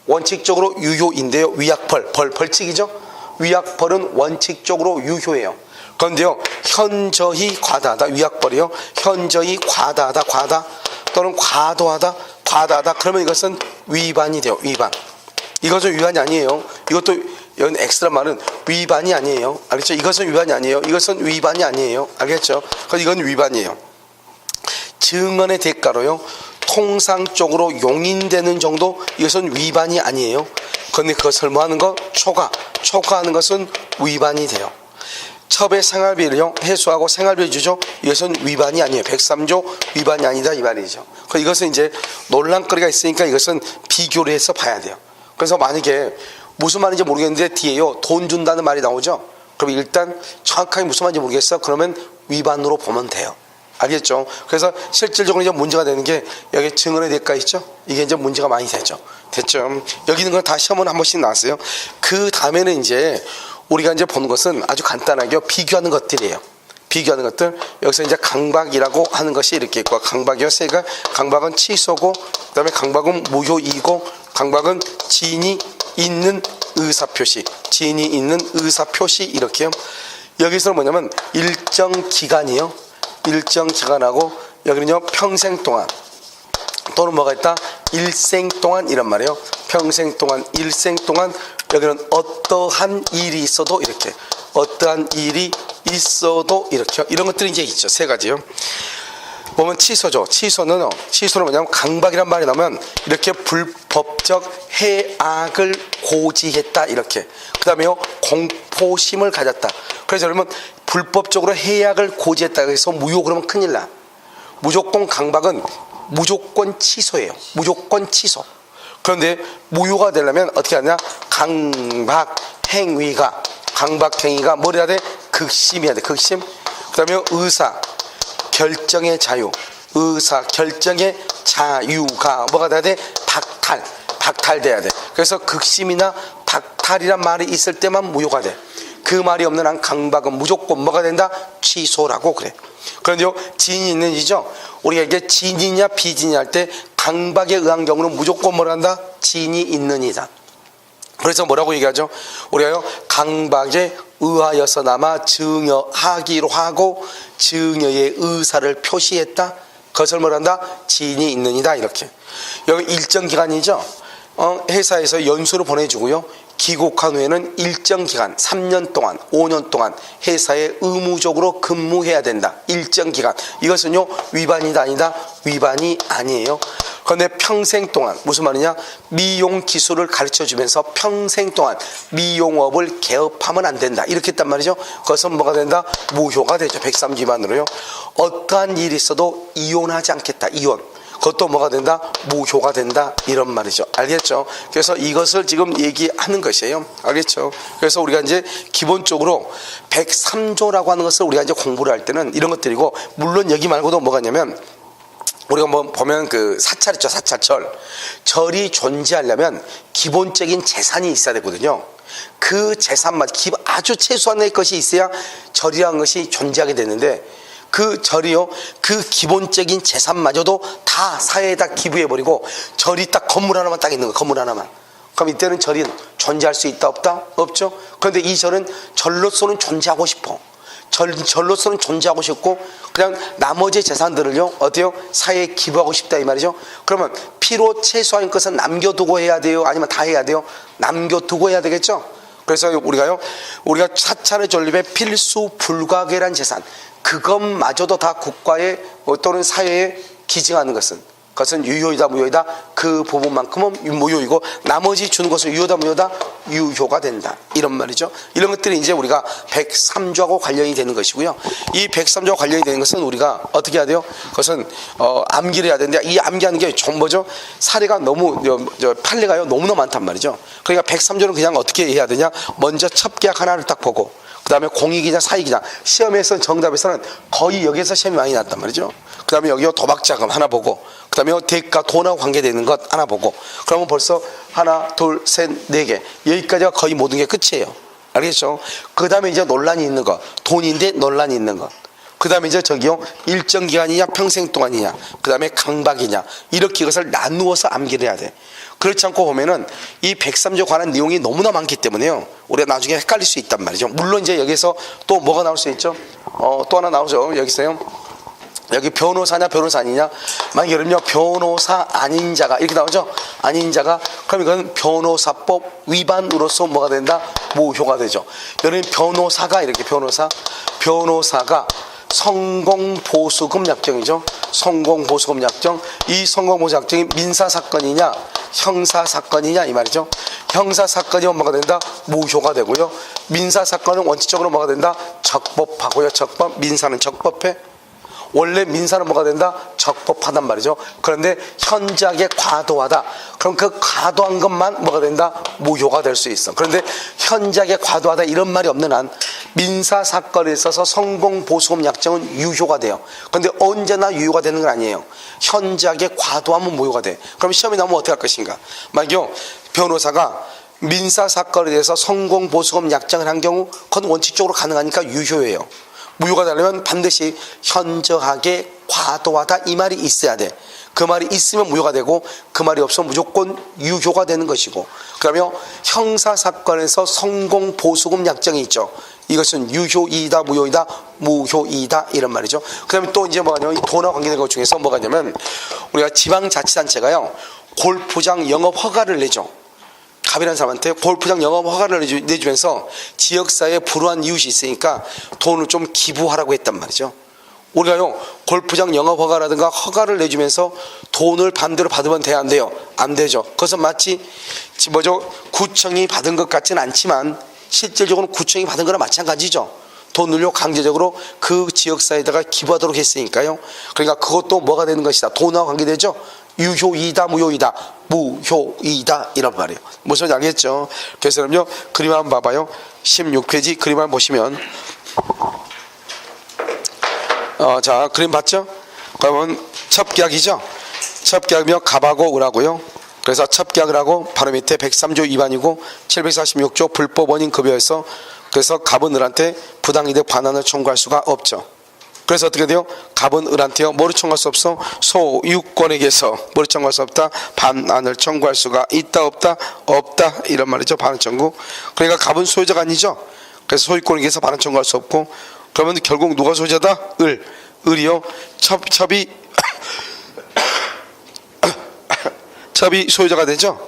원칙적으로 유효인데요. 벌칙이죠. 위약벌은 원칙적으로 유효해요. 그런데요, 현저히 과다하다. 위약벌이요. 현저히 과다하다. 또는 과도하다. 그러면 이것은 위반이 돼요. 이것은 위반이 아니에요. 이것도 이건 엑스트라 말은 위반이 아니에요. 알겠죠? 이것은 위반이 아니에요. 알겠죠? 그래서 이건 위반이에요. 증언의 대가로요, 통상적으로 용인되는 정도, 이것은 위반이 아니에요. 그런데 그것을 뭐하는 거? 초과하는 것은 위반이 돼요. 첩의 생활비를요 해소하고 생활비 주죠. 이것은 위반이 아니에요. 103조 위반이 아니다 이 말이죠. 이것은 이제 논란거리가 있으니까 이것은 비교를 해서 봐야 돼요. 그래서 만약에 무슨 말인지 모르겠는데 뒤에요 돈 준다는 말이 나오죠. 그럼 일단 정확하게 무슨 말인지 모르겠어. 그러면 위반으로 보면 돼요. 알겠죠? 그래서 실질적으로 이제 문제가 되는 게 여기 증언의 대가 있죠? 이게 이제 문제가 많이 되죠. 됐죠? 여기 있는 건 다 시험은 한 번씩 나왔어요. 그 다음에는 이제 우리가 이제 보는 것은 아주 간단하게 비교하는 것들이에요. 비교하는 것들. 여기서 이제 강박이라고 하는 것이 이렇게 있고, 강박이요. 강박은 취소고, 그 다음에 강박은 무효이고, 강박은 지인이 있는 의사표시. 이렇게요. 여기서 뭐냐면 일정 기간이요. 일정 기간하고, 여기는요 평생 동안, 또는 뭐가 있다? 일생 동안 이란 말이에요. 평생 동안, 일생 동안. 여기는 어떠한 일이 있어도 이렇게, 이런 것들이 이제 있죠. 세 가지요. 보면 취소죠. 취소는 뭐냐면 강박이란 말이 나오면 이렇게 불법적 해악을 고지했다 이렇게. 그 다음에요 공포심을 가졌다. 그래서 여러분 불법적으로 해악을 고지했다 해서 무효 그러면 큰일 나. 무조건 강박은 무조건 취소예요. 무조건 취소. 그런데 무효가 되려면 어떻게 하냐? 강박 행위가 뭘 해야 돼? 극심해야 돼. 극심. 그 다음에 의사 결정의 자유가 뭐가 돼야 돼? 박탈돼야 돼. 그래서 극심이나 박탈이란 말이 있을 때만 무효가 돼. 그 말이 없는 한 강박은 무조건 뭐가 된다? 취소라고 그래. 그런데요 지인이 있는 이죠. 우리가 이게 진이냐 비진이냐 할 때 강박에 의한 경우는 무조건 뭘 한다? 진이 있는 이다. 그래서 뭐라고 얘기하죠? 우리가요 강박에 의하여서나마 증여하기로 하고 증여의 의사를 표시했다. 그것을 뭘 한다? 진이 있는 이다 이렇게. 여기 일정 기간이죠. 회사에서 연수를 보내주고요. 귀국한 후에는 일정 기간 3년 동안 5년 동안 회사에 의무적으로 근무해야 된다. 일정 기간. 이것은요 위반이다 아니다? 위반이 아니에요. 그런데 평생 동안 무슨 말이냐? 미용 기술을 가르쳐주면서 평생 동안 미용업을 개업하면 안 된다. 이렇게 했단 말이죠. 그것은 뭐가 된다? 무효가 되죠. 103조 위반으로요. 어떠한 일이 있어도 이혼하지 않겠다. 이혼. 그것도 뭐가 된다? 무효가 된다. 이런 말이죠. 알겠죠? 그래서 이것을 지금 얘기하는 것이에요. 알겠죠? 그래서 우리가 이제 기본적으로 103조라고 하는 것을 우리가 이제 공부를 할 때는 이런 것들이고, 물론 여기 말고도 뭐가 있냐면, 우리가 뭐 보면 그 사찰 있죠. 사찰절. 절이 존재하려면 기본적인 재산이 있어야 되거든요. 그 재산만 아주 최소한의 것이 있어야 절이라는 것이 존재하게 되는데, 그 절이요, 그 기본적인 재산마저도 다 사회에다 기부해버리고 절이 딱 건물 하나만 딱 있는 거예요. 건물 하나만. 그럼 이때는 절이 존재할 수 있다 없다? 없죠. 그런데 이 절은 절로서는 존재하고 싶어. 절로서는 존재하고 싶고 그냥 나머지 재산들을요 어때요? 사회에 기부하고 싶다 이 말이죠. 그러면 필요 최소한 것은 남겨두고 해야 돼요? 아니면 다 해야 돼요? 남겨두고 해야 되겠죠. 그래서 우리가 사찰의 존립에 필수 불가결한 재산, 그것마저도 다 국가에 또는 사회에 기증하는 그것은 유효이다 무효이다? 그 부분만큼은 무효이고 나머지 주는 것은 유효다 무효다? 유효가 된다. 이런 말이죠. 이런 것들이 이제 우리가 103조하고 관련이 되는 것이고요. 이 103조와 관련이 되는 것은 우리가 어떻게 해야 돼요? 그것은 암기를 해야 되는데, 이 암기하는 게 좀 뭐죠? 사례가 너무 판례가요 너무나 많단 말이죠. 그러니까 103조는 그냥 어떻게 해야 되냐? 먼저 첩계약 하나를 딱 보고 그 다음에 공익이냐 사익이냐, 시험에서 정답에서는 거의 여기에서 시험이 많이 났단 말이죠. 그 다음에 여기 도박자금 하나 보고 그 다음에 대가 돈하고 관계되는 것 하나 보고, 그러면 벌써 하나 둘 셋 네 개, 여기까지가 거의 모든 게 끝이에요. 알겠죠? 그 다음에 이제 논란이 있는 것, 돈인데 논란이 있는 것, 그 다음에 이제 저기요 일정 기간이냐 평생 동안이냐, 그 다음에 강박이냐, 이렇게 이것을 나누어서 암기를 해야 돼. 그렇지 않고 보면은 이 103조 관한 내용이 너무나 많기 때문에요 우리가 나중에 헷갈릴 수 있단 말이죠. 물론 이제 여기서 또 뭐가 나올 수 있죠? 또 하나 나오죠. 여기서요, 여기 변호사냐 변호사 아니냐, 만약에 그러면 변호사 아닌 자가 이렇게 나오죠. 아닌 자가, 그럼 이건 변호사법 위반으로서 뭐가 된다? 무효가 되죠. 여러분 변호사가 이렇게 변호사가 성공보수금 약정이죠. 성공보수금 약정. 이 성공보수금 약정이 민사사건이냐 형사사건이냐 이 말이죠. 형사사건이면 뭐가 된다? 무효가 되고요. 민사사건은 원칙적으로 뭐가 된다? 적법하고요. 적법. 민사는 적법해. 원래 민사는 뭐가 된다? 적법하단 말이죠. 그런데 현저하게 과도하다. 그럼 그 과도한 것만 뭐가 된다? 무효가 될 수 있어. 그런데 현저하게 과도하다 이런 말이 없는 한 민사사건에 있어서 성공보수금 약정은 유효가 돼요. 그런데 언제나 유효가 되는 건 아니에요. 현저하게 과도하면 무효가 돼. 그럼 시험이 나오면 어떻게 할 것인가? 만약에 변호사가 민사사건에 대해서 성공보수금 약정을 한 경우 그건 원칙적으로 가능하니까 유효예요. 무효가 되려면 반드시 현저하게 과도하다 이 말이 있어야 돼. 그 말이 있으면 무효가 되고 그 말이 없으면 무조건 유효가 되는 것이고, 그러면 형사사건에서 성공보수금 약정이 있죠. 이것은 유효이다 무효이다? 무효이다 이런 말이죠. 그 다음에 또 이제 뭐가 냐면 돈과 관계된 것 중에서 뭐가 냐면 우리가 지방자치단체가요 골프장 영업 허가를 내죠. 갑이라는 사람한테 골프장 영업 허가를 내주면서 지역사회에 불우한 이웃이 있으니까 돈을 좀 기부하라고 했단 말이죠. 우리가요 골프장 영업 허가라든가 허가를 내주면서 돈을 반대로 받으면 돼요 안 돼요? 안 되죠. 그것은 마치 구청이 받은 것 같지는 않지만 실질적으로 구청이 받은 거랑 마찬가지죠. 돈을요 강제적으로 그 지역사회에다가 기부하도록 했으니까요. 그러니까 그것도 뭐가 되는 것이다? 돈과 관계되죠. 유효이다 무효이다? 무효이다 이런 말이에요. 무슨 알겠죠? 그래서 그럼요 그림 한번 봐봐요. 16페이지 그림 한번 보시면 자 그림 봤죠? 그러면 첩계약이죠. 첩계약이면 갑하고 을하고요. 그래서 첩계약을 하고 바로 밑에 103조 위반이고 746조 불법 원인 급여에서, 그래서 갑은 을한테 부당이득 반환을 청구할 수가 없죠. 그래서 어떻게 돼요? 갑은 을한테요 뭐를 청구할 수 없어? 소유권에게서 뭐를 청구할 수 없다? 반환을 청구할 수가 있다 없다? 없다 이런 말이죠. 반환 청구. 그러니까 갑은 소유자가 아니죠. 그래서 소유권에게서 반환 청구할 수 없고, 그러면 결국 누가 소유자다? 을이요 첩이 첩이 소유자가 되죠.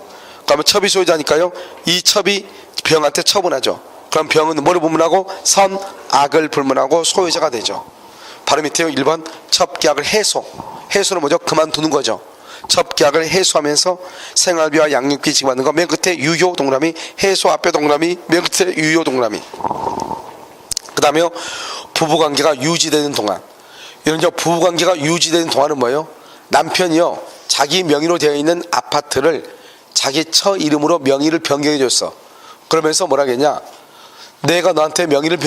그러면 첩이 소유자니까요 이 첩이 병한테 처분하죠. 그럼 병은 뭐를 불문하고? 선, 악을 불문하고 소유자가 되죠. 바로 밑에요. 1번 첩계약을 해소. 해소는 뭐죠? 그만두는 거죠. 첩계약을 해소하면서 생활비와 양육비 지급받는 거. 맨 끝에 유효 동그라미, 해소 앞에 동그라미, 맨 끝에 유효 동그라미. 그 다음에 부부관계가 유지되는 동안. 이런 부부관계가 유지되는 동안은 뭐예요? 남편이요 자기 명의로 되어 있는 아파트를 자기 처 이름으로 명의를 변경해 줬어. 그러면서 뭐라겠냐? 내가 너한테 명의를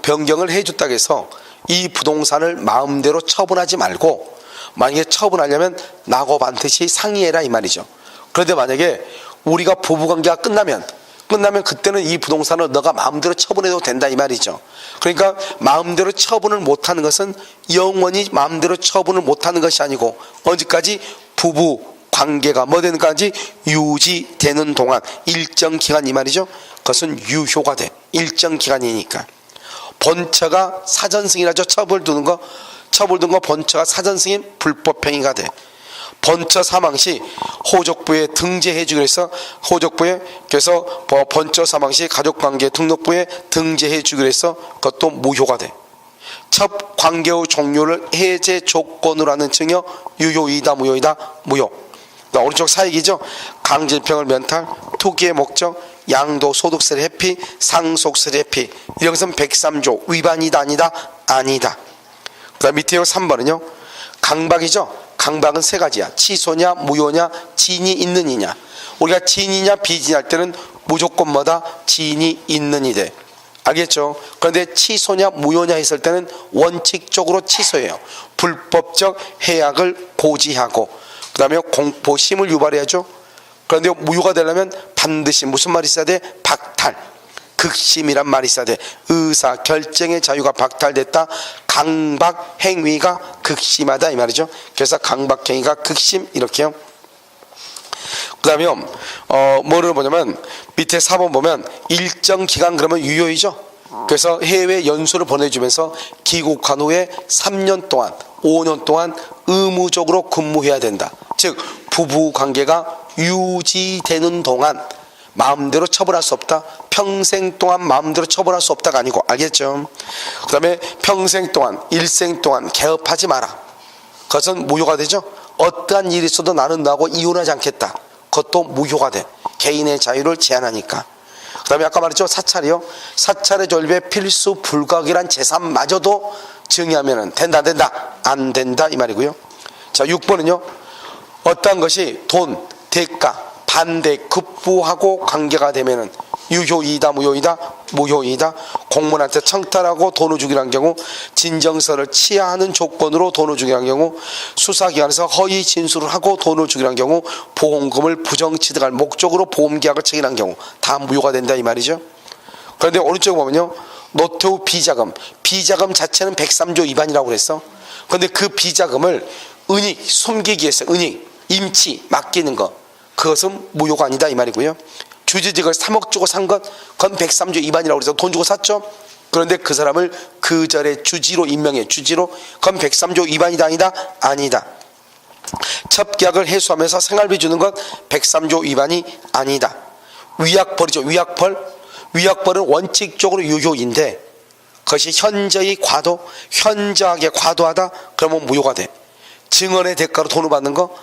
변경을 해줬다고 해서 이 부동산을 마음대로 처분하지 말고, 만약에 처분하려면 나하고 반드시 상의해라 이 말이죠. 그런데 만약에 우리가 부부관계가 끝나면 그때는 이 부동산을 너가 마음대로 처분해도 된다 이 말이죠. 그러니까 마음대로 처분을 못하는 것은 영원히 마음대로 처분을 못하는 것이 아니고 언제까지? 부부 관계가 뭐 되는까지 유지되는 동안 일정 기간 이 말이죠. 그것은 유효가 돼. 일정 기간이니까. 본처가 사전승인하죠. 처벌 두는 거 본처가 사전승인 불법행위가 돼. 본처 사망 시 호족부에 등재해 주기로 해서 그래서 본처 사망 시 가족관계 등록부에 등재해 주기로 해서 그것도 무효가 돼. 첩 관계의 종료를 해제 조건으로 하는 증여 유효이다 무효이다 무효. 오른쪽 사익이죠. 강제병을 면탈, 투기의 목적, 양도 소득세를 회피, 상속세를 회피. 이런 것은 103조 위반이다 아니다? 아니다. 그 다음 밑에 3번은요. 강박이죠. 강박은 세 가지야. 취소냐 무효냐 지인이 있는 이냐. 우리가 지인이냐 비지인 할 때는 무조건 뭐다? 지인이 있는 이 돼. 알겠죠? 그런데 취소냐 무효냐 했을 때는 원칙적으로 취소해요. 불법적 해약을 고지하고 그 다음에 공포심을 유발해야죠. 그런데 무효가 되려면 반드시 무슨 말이 있어야 돼? 박탈. 극심이란 말이 있어야 돼. 의사 결정의 자유가 박탈됐다. 강박 행위가 극심하다 이 말이죠. 그래서 강박 행위가 극심 이렇게요. 그 다음에 뭐를 보냐면 밑에 4번 보면 일정 기간 그러면 유효이죠. 그래서 해외 연수를 보내주면서 귀국한 후에 3년 동안 5년 동안 의무적으로 근무해야 된다. 즉 부부관계가 유지되는 동안 마음대로 처벌할 수 없다. 평생 동안 마음대로 처벌할 수 없다가 아니고. 알겠죠? 그 다음에 평생 동안 일생 동안 개업하지 마라. 그것은 무효가 되죠. 어떠한 일이 있어도 나는 너하고 이혼하지 않겠다. 그것도 무효가 돼. 개인의 자유를 제한하니까. 그 다음에 아까 말했죠. 사찰이요. 사찰의 존립에 필수 불가결한 재산마저도 증여하면 된다 안 된다? 안 된다 이 말이고요. 자 6번은요. 어떠한 것이 돈, 대가, 반대, 급부하고 관계가 되면은 유효이다 무효이다? 무효이다. 공무원한테 청탁하고 돈을 주기로 한 경우, 진정서를 취하하는 조건으로 돈을 주기로 한 경우, 수사기관에서 허위 진술을 하고 돈을 주기로 한 경우, 보험금을 부정취득할 목적으로 보험계약을 체결한 경우 다 무효가 된다 이 말이죠. 그런데 오른쪽에 보면요. 노태우 비자금 자체는 103조 위반이라고 그랬어. 그런데 그 비자금을 은닉, 숨기기 위해서 은닉, 임치, 맡기는 거 그것은 무효가 아니다 이 말이고요. 주지직을 3억 주고 산 것 그건 103조 위반이라고 해서 돈 주고 샀죠. 그런데 그 사람을 그 자리에 주지로 임명해. 주지로 그건 103조 위반이다 아니다? 아니다. 첩계약을 해소하면서 생활비 주는 것 103조 위반이 아니다. 위약벌이죠. 위약벌은 원칙적으로 유효인데 그것이 현저하게 과도하다 그러면 무효가 돼. 증언의 대가로 돈을 받는 거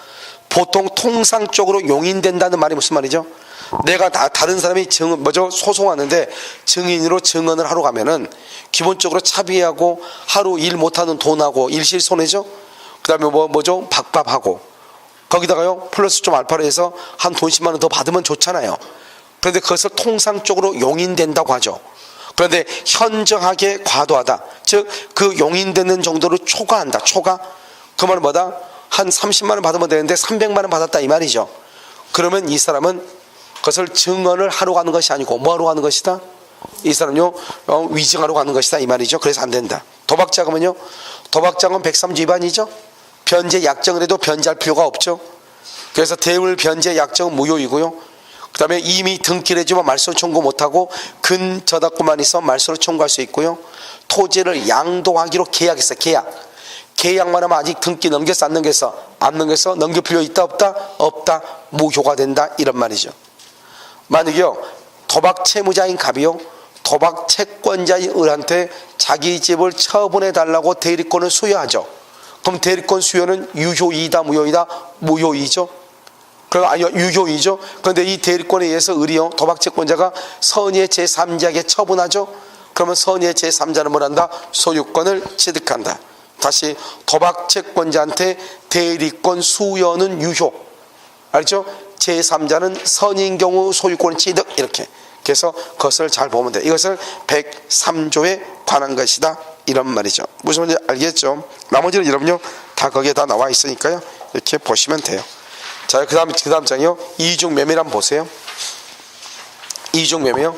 보통 통상적으로 용인된다는 말이 무슨 말이죠? 내가 다른 사람이 소송하는데 증인으로 증언을 하러 가면은 기본적으로 차비하고 하루 일 못하는 돈하고 일실 손해죠. 그 다음에 박밥하고 거기다가요 플러스 좀 알파로 해서 한 돈 10만 원 더 받으면 좋잖아요. 그런데 그것을 통상적으로 용인된다고 하죠. 그런데 현저하게 과도하다. 즉 그 용인되는 정도를 초과한다. 그 말은 뭐다? 한 30만 원 받으면 되는데 300만 원 받았다 이 말이죠. 그러면 이 사람은 그것을 증언을 하러 가는 것이 아니고 뭐 하러 가는 것이다? 이 사람은요 위증하러 가는 것이다 이 말이죠. 그래서 안 된다. 도박자금은요. 도박자금 103조 위반이죠. 변제 약정을 해도 변제할 필요가 없죠. 그래서 대물 변제 약정은 무효이고요. 그 다음에 이미 등기를 해주면 말소 청구 못하고 근저당권만 있어 말소를 청구할 수 있고요. 토지를 양도하기로 계약했어. 계약만 하면 아직 등기 넘겼어 안 넘겼어? 안 넘겼어? 넘길 필요 있다 없다? 없다. 무효가 된다 이런 말이죠. 만약에요 도박 채무자인 갑이요, 도박 채권자인 을한테 자기 집을 처분해 달라고 대리권을 수여하죠. 그럼 대리권 수여는 유효이다 무효이다? 무효이죠. 그럼 아니요, 유효이죠. 그런데 이 대리권에 의해서 을이요, 도박 채권자가 선의의 제3자에게 처분하죠. 그러면 선의의 제3자는 뭘 한다? 소유권을 취득한다. 다시 도박 채권자한테 대리권 수여는 유효. 알죠? 제3자는 선인 경우 소유권 취득, 이렇게. 그래서 그것을 잘 보면 돼. 이것을 103조에 관한 것이다, 이런 말이죠. 무슨 말인지 알겠죠? 나머지는 여러분요 다 거기에 다 나와 있으니까요, 이렇게 보시면 돼요. 자, 그 다음 장이요, 이중매매를 한번 보세요. 이중매매요.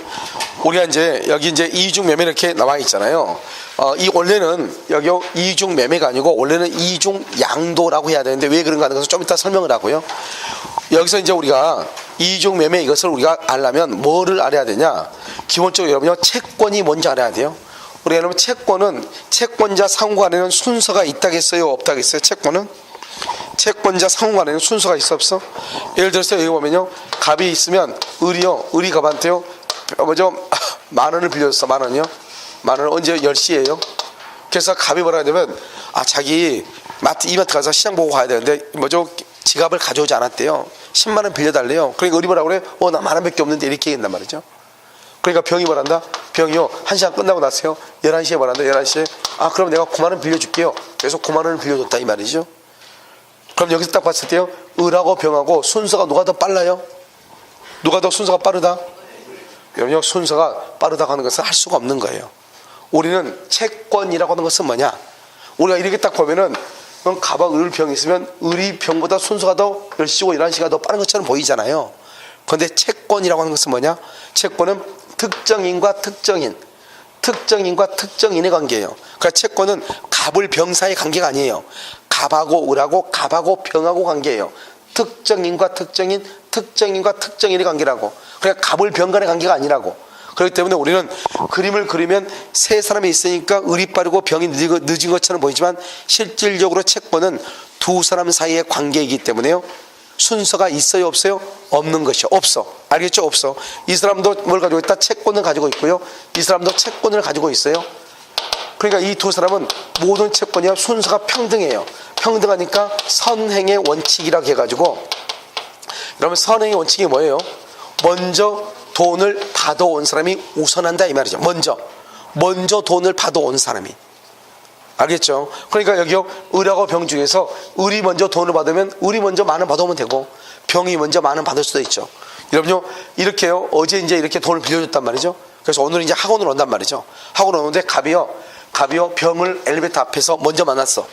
우리가 이제 여기 이제 이중매매 이렇게 나와 있잖아요. 이 원래는 여기 이중매매가 아니고 원래는 이중양도라고 해야 되는데 왜 그런가 하는 것을 좀 이따 설명을 하고요. 여기서 이제 우리가 이중매매 이것을 우리가 알려면 뭐를 알아야 되냐? 기본적으로 여러분요, 채권이 뭔지 알아야 돼요. 우리가 여러분 채권은 채권자 상호간에는 순서가 있다겠어요, 없다겠어요? 채권자 상호간에는 순서가 있어, 없어? 예를 들어서 여기 보면요, 갑이 있으면 을이 갑한테요, 만 원을 빌려줬어. 만 원이요. 만 원을 언제? 10시에요. 그래서 갑이 뭐라 하냐면, 자기 이마트 가서 시장 보고 가야 되는데 지갑을 가져오지 않았대요. 10만 원 빌려달래요. 그러니까 을이 뭐라 그래? 나 만 원밖에 없는데, 이렇게 얘기한단 말이죠. 그러니까 병이 뭐란다? 병이요, 1시간 끝나고 나서요, 11시에 뭐란다? 11시에 그럼 내가 9만 원 빌려줄게요. 그래서 9만 원을 빌려줬다, 이 말이죠. 그럼 여기서 딱 봤을 때요, 을하고 병하고 순서가 누가 더 빨라요? 누가 더 순서가 빠르다? 여러분요, 순서가 빠르다고 하는 것은 할 수가 없는 거예요. 우리는 채권이라고 하는 것은 뭐냐? 우리가 이렇게 딱 보면은 갑하고 을, 병이 있으면 을이 병보다 순서가 더 10시고 11시가 더 빠른 것처럼 보이잖아요. 그런데 채권이라고 하는 것은 뭐냐? 채권은 특정인과 특정인의 관계예요. 그러니까 채권은 갑을 병 사이의 관계가 아니에요. 갑하고 을하고 갑하고 병하고 관계예요. 특정인과 특정인의 관계라고. 그러니까 갑을 병 간의 관계가 아니라고. 그렇기 때문에 우리는 그림을 그리면 세 사람이 있으니까 을이 빠르고 병이 늦은 것처럼 보이지만 실질적으로 채권은 두 사람 사이의 관계이기 때문에요, 순서가 있어요, 없어요? 없는 것이요. 없어. 알겠죠? 없어. 이 사람도 뭘 가지고 있다? 채권을 가지고 있고요, 이 사람도 채권을 가지고 있어요. 그러니까 이 두 사람은 모든 채권이요, 순서가 평등해요. 평등하니까 선행의 원칙이라고 해가지고, 여러분 선행의 원칙이 뭐예요? 먼저 돈을 받아온 사람이 우선한다, 이 말이죠. 먼저 돈을 받아온 사람이. 알겠죠? 그러니까 여기요, 을하고 병 중에서 을이 먼저 돈을 받으면 을이 먼저 만 원 받아오면 되고, 병이 먼저 만 원 받을 수도 있죠. 여러분요, 이렇게요, 어제 이제 이렇게 돈을 빌려줬단 말이죠. 그래서 오늘 이제 학원을 온단 말이죠. 학원 오는데 갑이요 병을 엘리베이터 앞에서 먼저 만났어.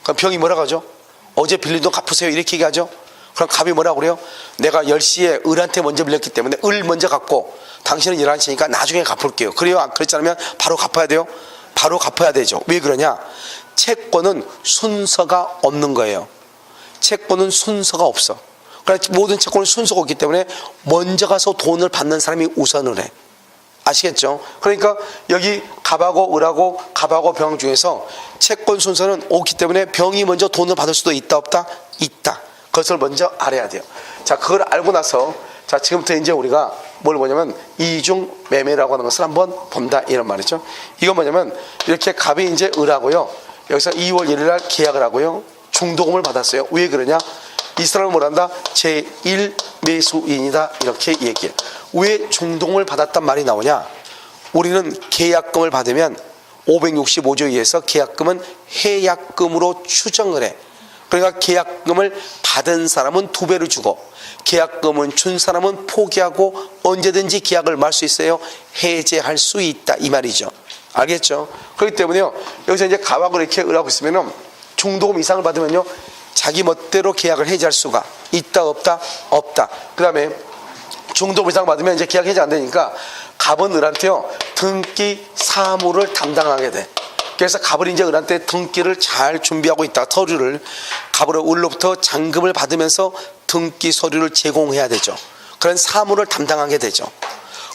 그럼 병이 뭐라고 하죠? 어제 빌린 돈 갚으세요, 이렇게 얘기하죠. 그럼 갑이 뭐라고 그래요? 내가 10시에 을한테 먼저 빌렸기 때문에 을 먼저 갚고 당신은 11시니까 나중에 갚을게요. 그래요? 그렇지 않으면 바로 갚아야 돼요? 바로 갚아야 되죠. 왜 그러냐? 채권은 순서가 없는 거예요. 채권은 순서가 없어. 그러니까 모든 채권은 순서가 없기 때문에 먼저 가서 돈을 받는 사람이 우선을 해. 아시겠죠? 그러니까 여기 갑하고 을하고 갑하고 병 중에서 채권 순서는 없기 때문에 병이 먼저 돈을 받을 수도 있다, 없다? 있다. 그것을 먼저 알아야 돼요. 자, 그걸 알고 나서 지금부터 이제 우리가 뭘 보냐면 이중 매매라고 하는 것을 한번 본다, 이런 말이죠. 이건 뭐냐면 이렇게 갑이 이제 을하고요, 여기서 2월 1일 날 계약을 하고요, 중도금을 받았어요. 왜 그러냐? 이 사람은 뭘 한다? 제1 매수인이다, 이렇게 얘기해요. 왜 중도금을 받았단 말이 나오냐? 우리는 계약금을 받으면 565조에 의해서 계약금은 해약금으로 추정을 해. 그러니까 계약금을 받은 사람은 2배를 주고 계약금은 준 사람은 포기하고 언제든지 계약을 말 수 있어요. 해제할 수 있다, 이 말이죠. 알겠죠? 그렇기 때문에요, 여기서 이제 갑하고 이렇게 을하고 있으면은 중도금 이상을 받으면요, 자기 멋대로 계약을 해제할 수가 있다, 없다? 없다. 그 다음에 중도금 이상 받으면 이제 계약 해제 안 되니까 갑은 을한테요, 등기 사무를 담당하게 돼. 그래서 갑을 이제 을한테 등기를 잘 준비하고 있다. 서류를 갑으로 을로부터 잔금을 받으면서 등기 서류를 제공해야 되죠. 그런 사무를 담당하게 되죠.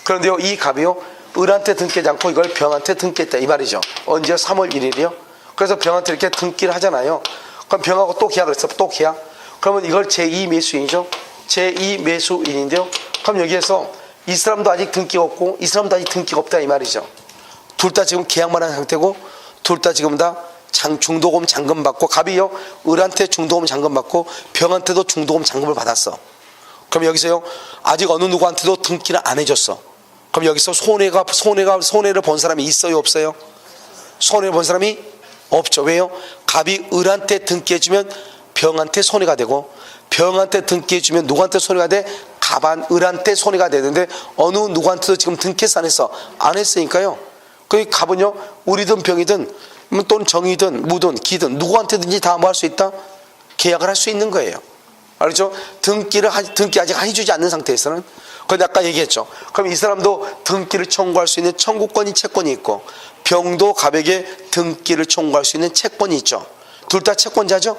그런데요, 이 갑이요, 을한테 등기하지 않고 이걸 병한테 등기했다, 이 말이죠. 언제? 3월 1일이요. 그래서 병한테 이렇게 등기를 하잖아요. 그럼 병하고 또 계약을 했어. 또 계약. 그러면 이걸 제2 매수인이죠. 제2 매수인인데요. 그럼 여기에서 이 사람도 아직 등기가 없고 이 사람도 아직 등기가 없다 이 말이죠. 둘 다 지금 계약만 한 상태고 둘 다 지금 다 중도금 잔금 받고, 갑이요 을한테 중도금 잔금 받고 병한테도 중도금 잔금을 받았어. 그럼 여기서요 아직 어느 누구한테도 등기를 안 해줬어. 그럼 여기서 손해를 본 사람이 있어요 없어요? 손해를 본 사람이 없죠. 왜요? 갑이 을한테 등기해주면 병한테 손해가 되고, 병한테 등기해주면 누구한테 손해가 돼? 을한테 손해가 되는데 어느 누구한테도 지금 등기해서 안 했어? 안 했으니까요. 그 갑은요 을이든 병이든 또는 정이든 무든 기든 누구한테든지 다 뭐 할 수 있다? 계약을 할 수 있는 거예요. 알죠? 등기 아직 해주지 않는 상태에서는. 그런데 아까 얘기했죠. 그럼 이 사람도 등기를 청구할 수 있는 청구권이 채권이 있고, 병도 갑에게 등기를 청구할 수 있는 채권이 있죠. 둘 다 채권자죠.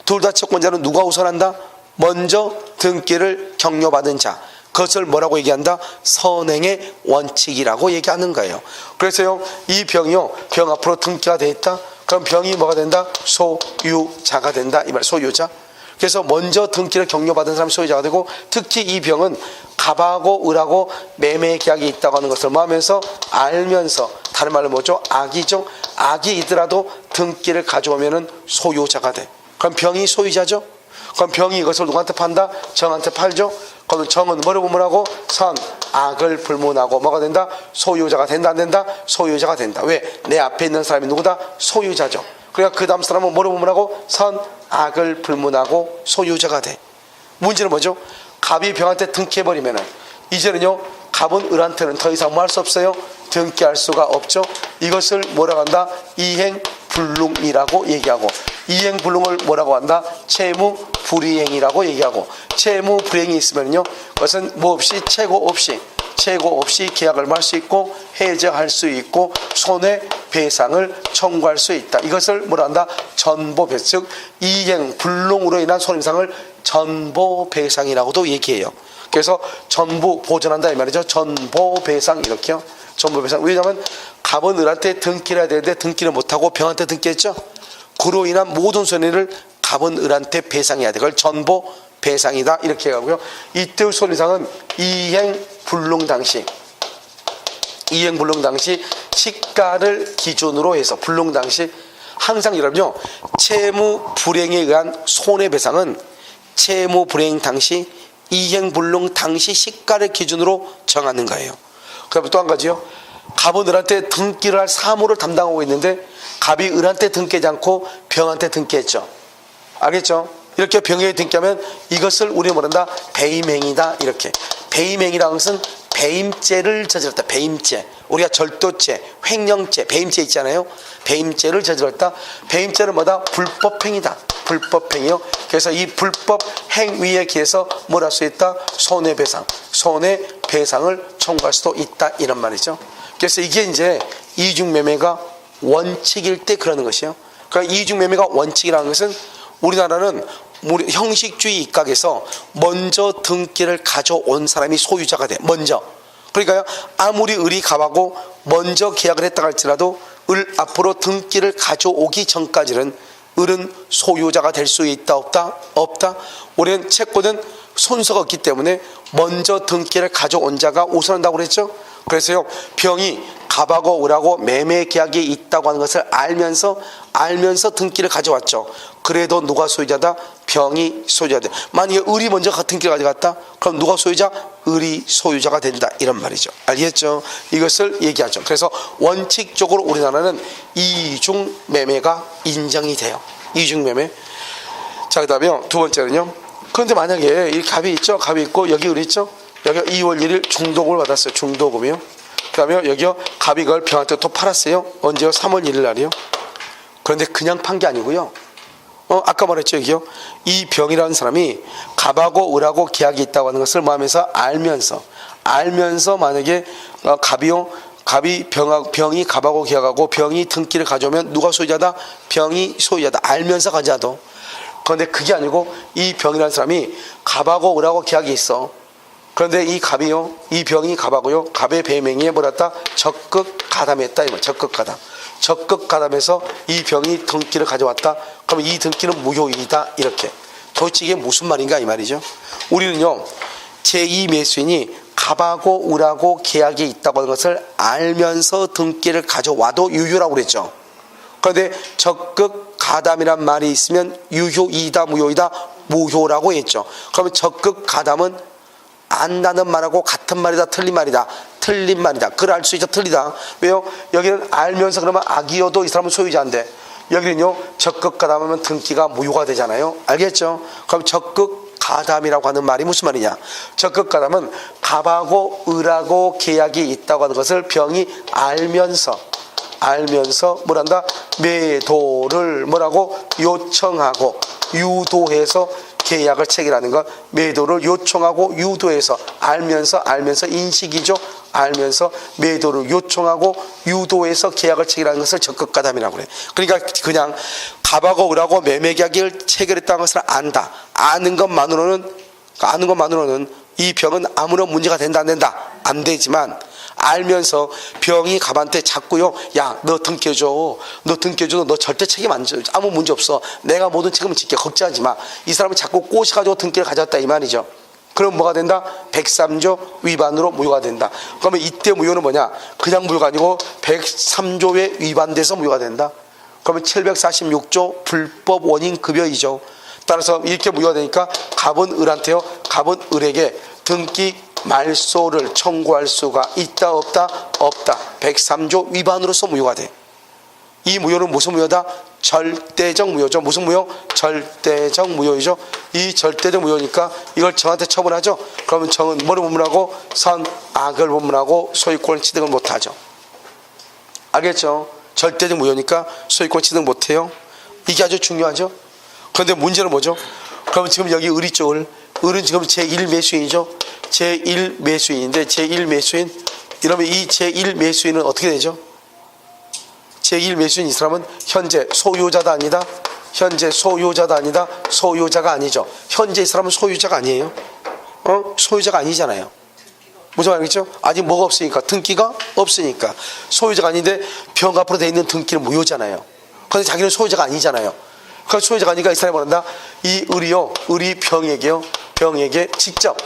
둘 다 채권자는 누가 우선한다? 먼저 등기를 격려받은 자, 그것을 뭐라고 얘기한다? 선행의 원칙이라고 얘기하는 거예요. 그래서요 이 병이요 병 앞으로 등기가 돼 있다. 그럼 병이 뭐가 된다? 소유자가 된다 이 말. 소유자. 그래서 먼저 등기를 격려받은 사람이 소유자가 되고, 특히 이 병은 갑하고 을하고 매매 계약이 있다고 하는 것을 뭐 하면서? 알면서. 다른 말로 뭐죠? 악이죠. 악이 있더라도 등기를 가져오면은 소유자가 돼. 그럼 병이 소유자죠. 그럼 병이 이것을 누구한테 판다? 정한테 팔죠. 그럼 정은 뭐라고? 악을 불문하고 뭐가 된다? 소유자가 된다 안 된다? 소유자가 된다. 왜? 내 앞에 있는 사람이 누구다? 소유자죠. 그러니까 그 다음 사람은 뭐라고? 악을 불문하고 소유자가 돼. 문제는 뭐죠? 갑이 병한테 등기해버리면은 이제는요 갑은 을한테는 더 이상 뭐 할 수 없어요? 등기할 수가 없죠. 이것을 뭐라고 한다? 이행불능이라고 얘기하고, 이행불능을 뭐라고 한다? 채무불이행이라고 얘기하고, 채무불이행이 있으면요 그것은 뭐 없이 최고 없이 계약을 할 수 있고 해제할 수 있고 손해배상을 청구할 수 있다. 이것을 뭐라 한다? 전보배상. 즉 이행불능으로 인한 손해배상을 전보배상이라고도 얘기해요. 그래서 전부 보전한다 이 말이죠. 전보배상 이렇게요. 전보배상. 왜냐하면 갑은 을한테 등기를 해야 되는데 등기를 못하고 병한테 등기했죠. 그로 인한 모든 손해를 갑은 을한테 배상해야 돼. 그걸 전보배상이다 이렇게 하고요. 이때 손해상은 이행불능 당시 시가를 기준으로 해서, 불능 당시 항상 여러분요 채무불행에 의한 손해배상은 채무불행 당시 이행불능 당시 시가를 기준으로 정하는 거예요. 그다음에 또 한 가지요. 갑은 을한테 등기를 할 사무를 담당하고 있는데 갑이 을한테 등기하지 않고 병한테 등기했죠. 알겠죠? 이렇게 병에 등기하면 이것을 우리가 뭐란다? 배임행위다 이렇게. 배임행위라는 것은 배임죄를 저질렀다. 배임죄. 우리가 절도죄, 횡령죄, 배임죄 있잖아요. 배임죄를 저질렀다. 배임죄는 뭐다? 불법행위다. 불법행위요. 그래서 이 불법 행위에 기해서 뭘 할 수 있다? 손해배상을 청구할 수도 있다 이런 말이죠. 그래서 이게 이제 이중매매가 원칙일 때 그러는 것이에요. 그러니까 이중매매가 원칙이라는 것은 우리나라는 형식주의 입각에서 먼저 등기를 가져온 사람이 소유자가 돼. 먼저. 그러니까요 아무리 을이 갑하고 먼저 계약을 했다 할지라도 을 앞으로 등기를 가져오기 전까지는 을은 소유자가 될 수 있다 없다? 없다. 우리는 채권은 손서가 없기 때문에 먼저 등기를 가져온 자가 우선한다고 그랬죠. 그래서요 병이 갑하고 을하고 매매 계약이 있다고 하는 것을 알면서 등기를 가져왔죠. 그래도 누가 소유자다? 병이 소유자다. 만약에 을이 먼저 등기를 가져갔다? 그럼 누가 소유자? 을이 소유자가 된다 이런 말이죠. 알겠죠? 이것을 얘기하죠. 그래서 원칙적으로 우리나라는 이중매매가 인정이 돼요. 이중매매. 자, 그 다음에 두 번째는요. 그런데 만약에 이 갑이 있죠. 갑이 있고 여기 을이 있죠. 여기 2월 1일 중도금을 받았어요. 중도금이요. 그 다음에 여기요 갑이 그걸 병한테 또 팔았어요. 언제요? 3월 1일 날이요. 그런데 그냥 판 게 아니고요. 아까 말했죠. 여기요 이 병이라는 사람이 갑하고 을하고 계약이 있다고 하는 것을 뭐 하면서? 알면서 만약에 병이 갑하고 계약하고 병이 등기를 가져오면 누가 소유자다? 병이 소유자다. 알면서 가져도. 그런데 그게 아니고 이 병이라는 사람이 갑하고 을하고 계약이 있어. 그런데 이 병이 갑하고요 갑의 배명에 뭐랬다? 적극 가담했다. 적극 가담해서 이 병이 등기를 가져왔다. 그럼 이 등기는 무효이다 이렇게. 도대체 이게 무슨 말인가 이 말이죠. 우리는요 제2 매수인이 갑하고 을하고 계약이 있다고 하는 것을 알면서 등기를 가져와도 유효라고 그랬죠. 그런데 적극 가담이란 말이 있으면 유효이다 무효이다 무효라고 했죠. 그러면 적극 가담은 안다는 말하고 같은 말이다 틀린 말이다 틀린 말이다. 그걸 알 수 있죠. 틀리다. 왜요? 여기는 알면서 그러면 악이어도 이 사람은 소유자인데 여기는요 적극 가담하면 등기가 무효가 되잖아요. 알겠죠? 그럼 적극 가담이라고 하는 말이 무슨 말이냐? 적극 가담은 갑하고 을하고 계약이 있다고 하는 것을 병이 알면서 뭐란다? 매도를 뭐라고? 요청하고 유도해서 계약을 체결하는 것. 매도를 요청하고 유도해서 알면서 인식이죠. 알면서 매도를 요청하고 유도해서 계약을 체결하는 것을 적극 가담이라고 그래. 그러니까 그냥 갑하고 을하고 매매 계약을 체결했다는 것을 안다. 아는 것만으로는 이 병은 아무런 문제가 된다 안 된다? 안 되지만 알면서 병이 갑한테 자꾸요, 야, 너 등기해줘. 너 절대 책임 안 져. 아무 문제 없어. 내가 모든 책임을 질게. 걱정하지 마. 이 사람이 자꾸 꼬셔가지고 등기를 가져왔다 이 말이죠. 그럼 뭐가 된다? 103조 위반으로 무효가 된다. 그러면 이때 무효는 뭐냐? 그냥 무효가 아니고 103조에 위반돼서 무효가 된다. 그러면 746조 불법 원인 급여이죠. 따라서 이렇게 무효가 되니까 갑은 을한테요. 갑은 을에게 등기 말소를 청구할 수가 있다 없다? 없다. 103조 위반으로서 무효가 돼. 이 무효는 무슨 무효다? 절대적 무효죠. 무슨 무효? 절대적 무효이죠. 이 절대적 무효니까 이걸 정한테 처분하죠. 그러면 정은 뭐를 본문하고? 선, 악을 본문하고 소유권 취득을 못하죠. 알겠죠? 절대적 무효니까 소유권 취득 못해요. 이게 아주 중요하죠. 그런데 문제는 뭐죠? 그러면 지금 여기 을이 쪽을, 을은 지금 제1매수인이죠. 제1매수인인데 제1매수인, 이러면 이 제1매수인은 어떻게 되죠? 제1매수인 이 사람은 현재 소유자다 아니다? 현재 소유자다 아니다? 소유자가 아니죠. 현재 이 사람은 소유자가 아니에요. 소유자가 아니잖아요. 무슨 말이겠죠? 아직 뭐가 없으니까, 등기가 없으니까. 소유자가 아닌데 병 앞으로 돼 있는 등기는 무효잖아요. 그런데 자기는 소유자가 아니잖아요. 그 소유자가 아니니까 이 사람이 뭐란다? 이 을이 병에게 직접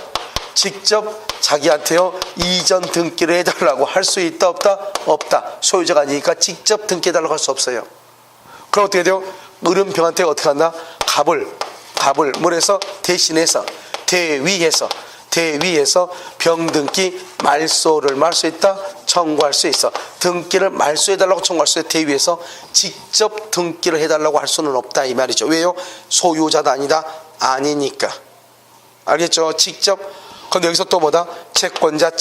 자기한테요 이전 등기를 해달라고 할 수 있다 없다? 없다. 소유자가 아니니까 직접 등기해달라고 할 수 없어요. 그럼 어떻게 돼요? 을은 병한테 어떻게 한다? 갑을 뭐래서 대신해서 대위해서 병등기 말소를 말 수 있다? 청구할 수 있어. 등기를 말소해달라고 청구할 수 있어. 대위해서 직접 등기를 해달라고 할 수는 없다 이 말이죠. 왜요? 소유자도 아니다? 아니니까. 알겠죠? 직접. 그런데 여기서 또 뭐다? 채권자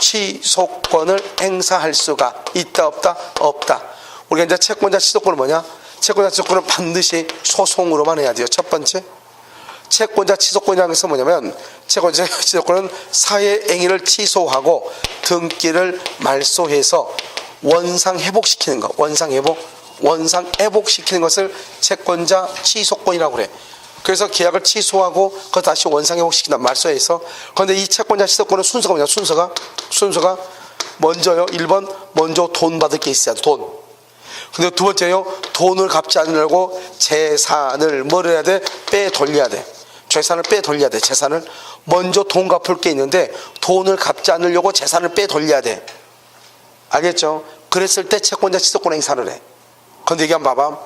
취소권을 행사할 수가 있다 없다? 없다. 우리가 이제 채권자 취소권은 뭐냐? 채권자 취소권은 반드시 소송으로만 해야 돼요. 첫 번째, 채권자 취소권이라는 것은 뭐냐면, 채권자 취소권은 사회 행위를 취소하고 등기를 말소해서 원상 회복시키는 것. 원상 회복시키는 것을 채권자 취소권이라고 그래. 그래서 계약을 취소하고 그걸 다시 원상 회복시킨다. 말소해서. 그런데 이 채권자 취소권은 순서가 뭐냐? 순서가 먼저요. 1번 먼저 돈 받을 게 있어야 돼. 돈. 근데 두 번째요. 돈을 갚지 않으려고 재산을 뭐를 해야 돼? 빼돌려야 돼. 재산을 빼돌려야 돼. 재산을 먼저 돈 갚을 게 있는데 돈을 갚지 않으려고 재산을 빼돌려야 돼. 알겠죠? 그랬을 때 채권자 취소권 행사를 해. 그런데 여기 한번 봐봐.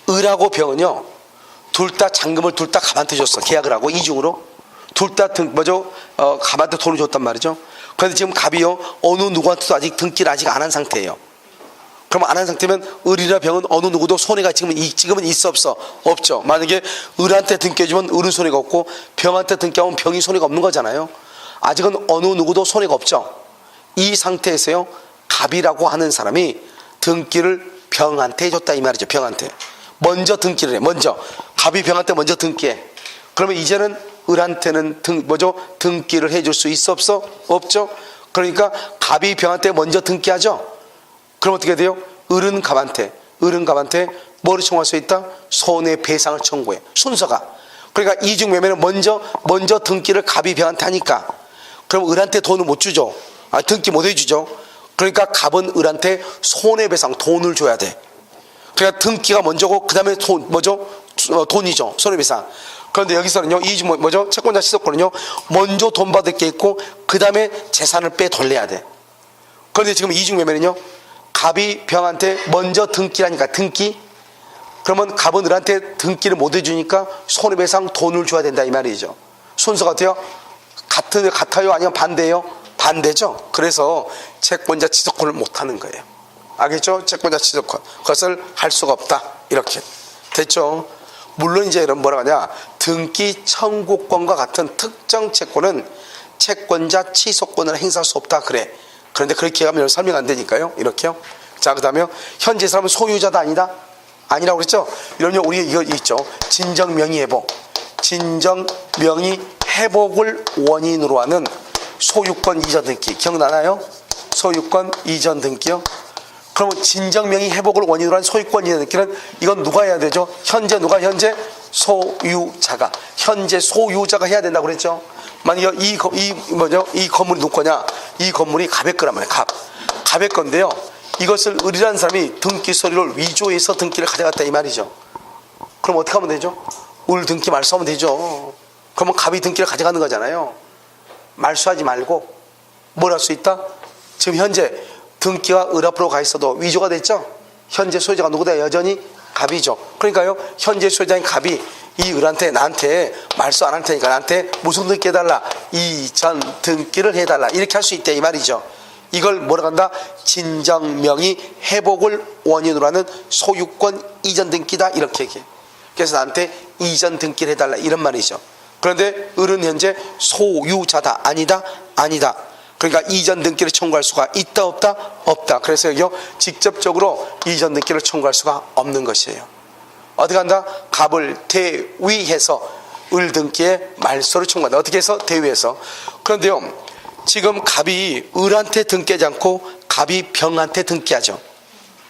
을하고 병은요 둘 다 잔금을 둘 다 갑한테 줬어. 계약을 하고 이중으로 둘 다 갑한테 돈을 줬단 말이죠. 그런데 지금 갑이요 어느 누구한테도 아직 등기를 아직 안 한 상태예요. 그럼 안 한 상태면 을이나 병은 어느 누구도 손해가 지금은 있어 없어? 없죠. 만약에 을한테 등기해주면 을은 손해가 없고 병한테 등기하면 병이 손해가 없는 거잖아요. 아직은 어느 누구도 손해가 없죠. 이 상태에서요 갑이라고 하는 사람이 등기를 병한테 해줬다 이 말이죠. 병한테 먼저 등기를 해. 먼저 갑이 병한테 먼저 등기해. 그러면 이제는 을한테는 등기를 해줄 수 있어 없어? 없죠. 그러니까 갑이 병한테 먼저 등기하죠. 그럼 어떻게 돼요? 을은 갑한테 뭐를 청구할 수 있다? 손해배상을 청구해. 순서가. 그러니까 이중매매는 먼저 등기를 갑이 병한테 하니까 그럼 을한테 돈을 못 주죠. 등기 못 해주죠. 그러니까 갑은 을한테 손해배상 돈을 줘야 돼. 그러니까 등기가 먼저고 그 다음에 돈이죠. 손해배상. 그런데 여기서는요, 이중 뭐죠? 채권자 취소권은요, 먼저 돈 받을 게 있고, 그 다음에 재산을 빼 돌려야 돼. 그런데 지금 이중매매는요, 갑이 병한테 먼저 등기라니까, 등기. 그러면 갑은 을한테 등기를 못 해주니까 손해배상 돈을 줘야 된다, 이 말이죠. 순서가 어때요? 같아요? 아니면 반대예요? 반대죠. 그래서 채권자 취소권을 못 하는 거예요. 알겠죠? 채권자 취소권. 그것을 할 수가 없다. 이렇게. 됐죠? 물론 이제 이런 뭐라 하냐, 등기 청구권과 같은 특정 채권은 채권자 취소권을 행사할 수 없다. 그래. 그런데 그렇게 하면 설명 안 되니까요. 이렇게요. 자, 그 다음에 현재 사람은 소유자다 아니다? 아니라고 그랬죠? 이러면 우리 이거 있죠. 진정명의회복. 진정명의회복을 원인으로 하는 소유권 이전 등기. 기억나나요? 소유권 이전 등기요. 그러면 진정명의 회복을 원인으로 한 소유권 이전 등기는 이건 누가 해야 되죠? 현재 누가? 현재 소유자가. 현재 소유자가 해야 된다고 그랬죠? 만약 이 건물이 누구 거냐? 이 건물이 갑의 거란 말이에요. 갑의 건데요. 이것을 을이라는 사람이 등기 서류를 위조해서 등기를 가져갔다 이 말이죠. 그럼 어떻게 하면 되죠? 을 등기 말소하면 되죠. 그러면 갑이 등기를 가져가는 거잖아요. 말소하지 말고 뭘 할 수 있다? 지금 현재 등기가 을 앞으로 가 있어도 위조가 됐죠? 현재 소유자가 누구다? 여전히 갑이죠. 그러니까요, 현재 소유자인 갑이 이 을한테 나한테 말소 안 할 테니까 나한테 무슨 등기 해달라? 이전 등기를 해달라. 이렇게 할 수 있다 이 말이죠. 이걸 뭐라고 한다? 진정명의 회복을 원인으로 하는 소유권 이전 등기다 이렇게 얘기해. 그래서 나한테 이전 등기를 해달라 이런 말이죠. 그런데 을은 현재 소유자다. 아니다? 아니다. 그러니까 이전 등기를 청구할 수가 있다 없다? 없다. 그래서 여기요, 직접적으로 이전 등기를 청구할 수가 없는 것이에요. 어떻게 한다? 갑을 대위해서 을 등기에 말소를 청구한다. 어떻게 해서? 대위해서. 그런데요, 지금 갑이 을한테 등기하지 않고 갑이 병한테 등기하죠.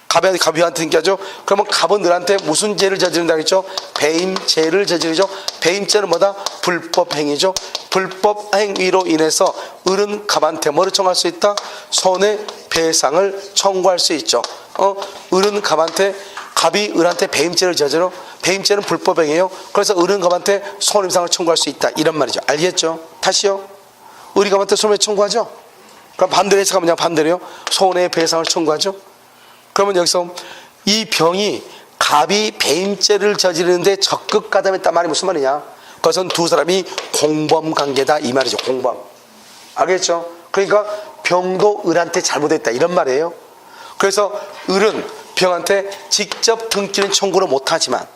갑이 병한테 등기하죠. 그러면 갑은 을한테 무슨 죄를 저지른다고 했죠? 배임죄를 저지르죠. 배임죄는 뭐다? 불법 행위죠. 불법 행위로 인해서 을은 갑한테 뭐를 청구할 수 있다? 손해배상을 청구할 수 있죠. 을은 갑이 을한테 배임죄를 저지르죠. 배임죄는 불법 행위예요. 그래서 을은 갑한테 손해배상을 청구할 수 있다 이런 말이죠. 알겠죠? 다시요. 을이 갑한테 손해배상 청구하죠. 그럼 반대로 해석하면 반대로요. 손해배상을 청구하죠. 그러면 여기서 이 병이 갑이 배임죄를 저지르는데 적극 가담했단 말이 무슨 말이냐? 그것은 두 사람이 공범 관계다 이 말이죠. 공범. 알겠죠? 그러니까 병도 을한테 잘못했다 이런 말이에요. 그래서 을은 병한테 직접 등기는 청구를 못하지만